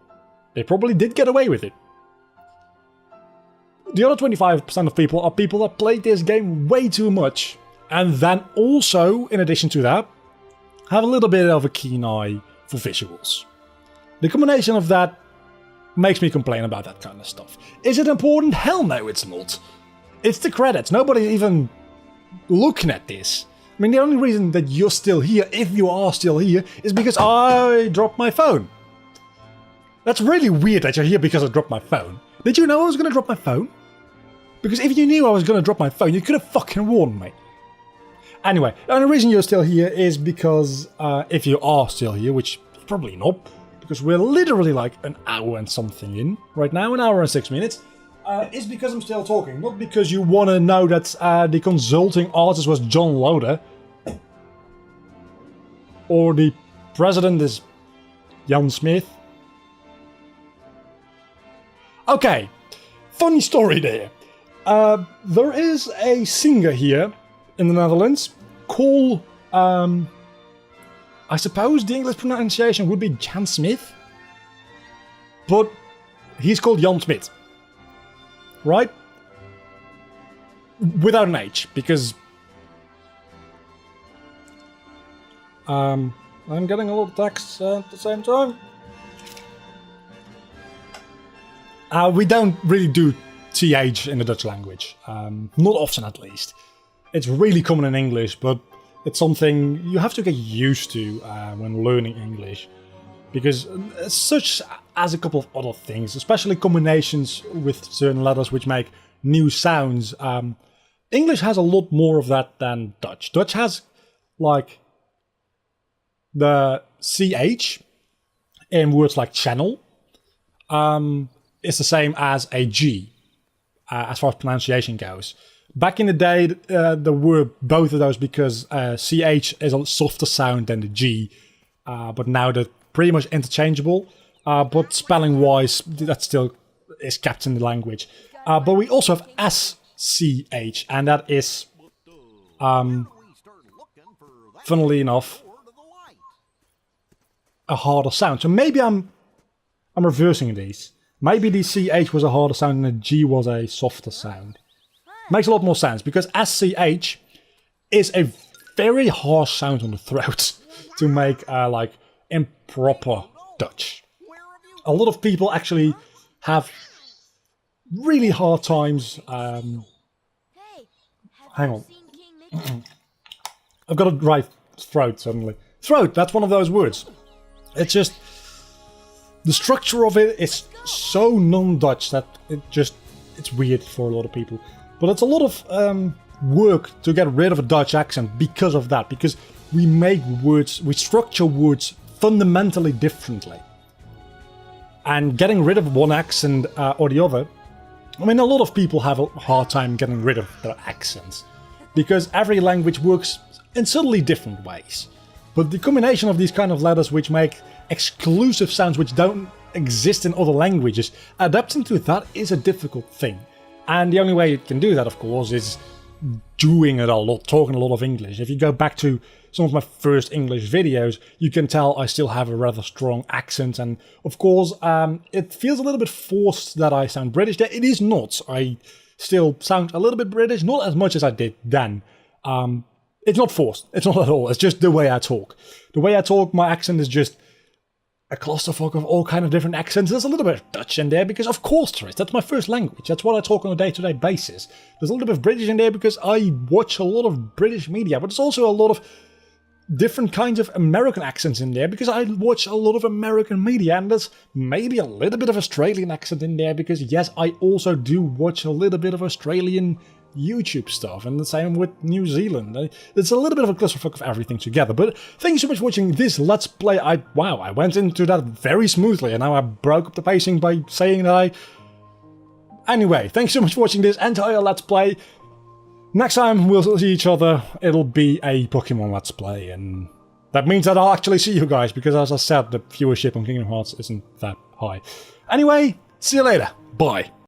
they probably did get away with it. The other 25% of people are people that played this game way too much. And then also, in addition to that, have a little bit of a keen eye for visuals. The combination of that makes me complain about that kind of stuff. Is it important? Hell no, it's not. It's the credits. Nobody even looking at this. I mean, the only reason that you're still here, if you are still here, is because I dropped my phone. That's really weird that you're here because I dropped my phone. Did you know I was going to drop my phone? Because if you knew I was going to drop my phone, you could have fucking warned me. Anyway, the only reason you're still here is because if you are still here, which probably not, because we're literally like an hour and something in right now, an hour and 6 minutes, is because I'm still talking, not because you want to know that the consulting artist was John Loder, or the president is Jan Smith. Okay, funny story there. There is a singer here in the Netherlands called, I suppose the English pronunciation would be Jan Smith, but he's called Jan Smith, right? Without an H, because I'm getting a lot of text at the same time. We don't really do TH in the Dutch language, not often at least. It's really common in English, but it's something you have to get used to when learning English. Because such as a couple of other things, especially combinations with certain letters which make new sounds, English has a lot more of that than Dutch. Dutch has, like, the CH in words like channel is the same as a G, as far as pronunciation goes. Back in the day, there were both of those because CH is a softer sound than the G, but now they're pretty much interchangeable. But spelling-wise, that still is kept in the language. But we also have SCH, and that is, funnily enough, a harder sound. So maybe I'm reversing these. Maybe the CH was a harder sound and the G was a softer sound. Makes a lot more sense, because SCH is a very harsh sound on the throat to make, like, improper Dutch. A lot of people actually have really hard times. Hang on. I've got a dry throat suddenly. Throat, that's one of those words. It's just, the structure of it is so non-Dutch that it's weird for a lot of people. But it's a lot of work to get rid of a Dutch accent because of that. Because we make words, we structure words fundamentally differently. And getting rid of one accent or the other, I mean, a lot of people have a hard time getting rid of their accents. Because every language works in subtly different ways. But the combination of these kind of letters which make exclusive sounds which don't exist in other languages, adapting to that is a difficult thing. And the only way you can do that, of course, is doing it a lot, talking a lot of English. If you go back to some of my first English videos, you can tell I still have a rather strong accent, and of course, it feels a little bit forced that I sound British. It is not. I still sound a little bit British, not as much as I did then. It's not forced. It's not at all. It's just the way I talk. The way I talk, my accent is just a clusterfuck of all kind of different accents. There's a little bit of Dutch in there because of course there is. That's my first language. That's what I talk on a day-to-day basis. There's a little bit of British in there because I watch a lot of British media, but there's also a lot of different kinds of American accents in there because I watch a lot of American media, and there's maybe a little bit of Australian accent in there because yes, I also do watch a little bit of Australian YouTube stuff, and the same with New Zealand. It's a little bit of a clusterfuck of everything together, but thank you so much for watching this Let's Play. Wow, I went into that very smoothly, and now I broke up the pacing by saying that Anyway, thanks so much for watching this entire Let's Play. Next time we'll see each other, it'll be a Pokemon Let's Play, and that means that I'll actually see you guys, because as I said, the viewership on Kingdom Hearts isn't that high. Anyway, see you later. Bye.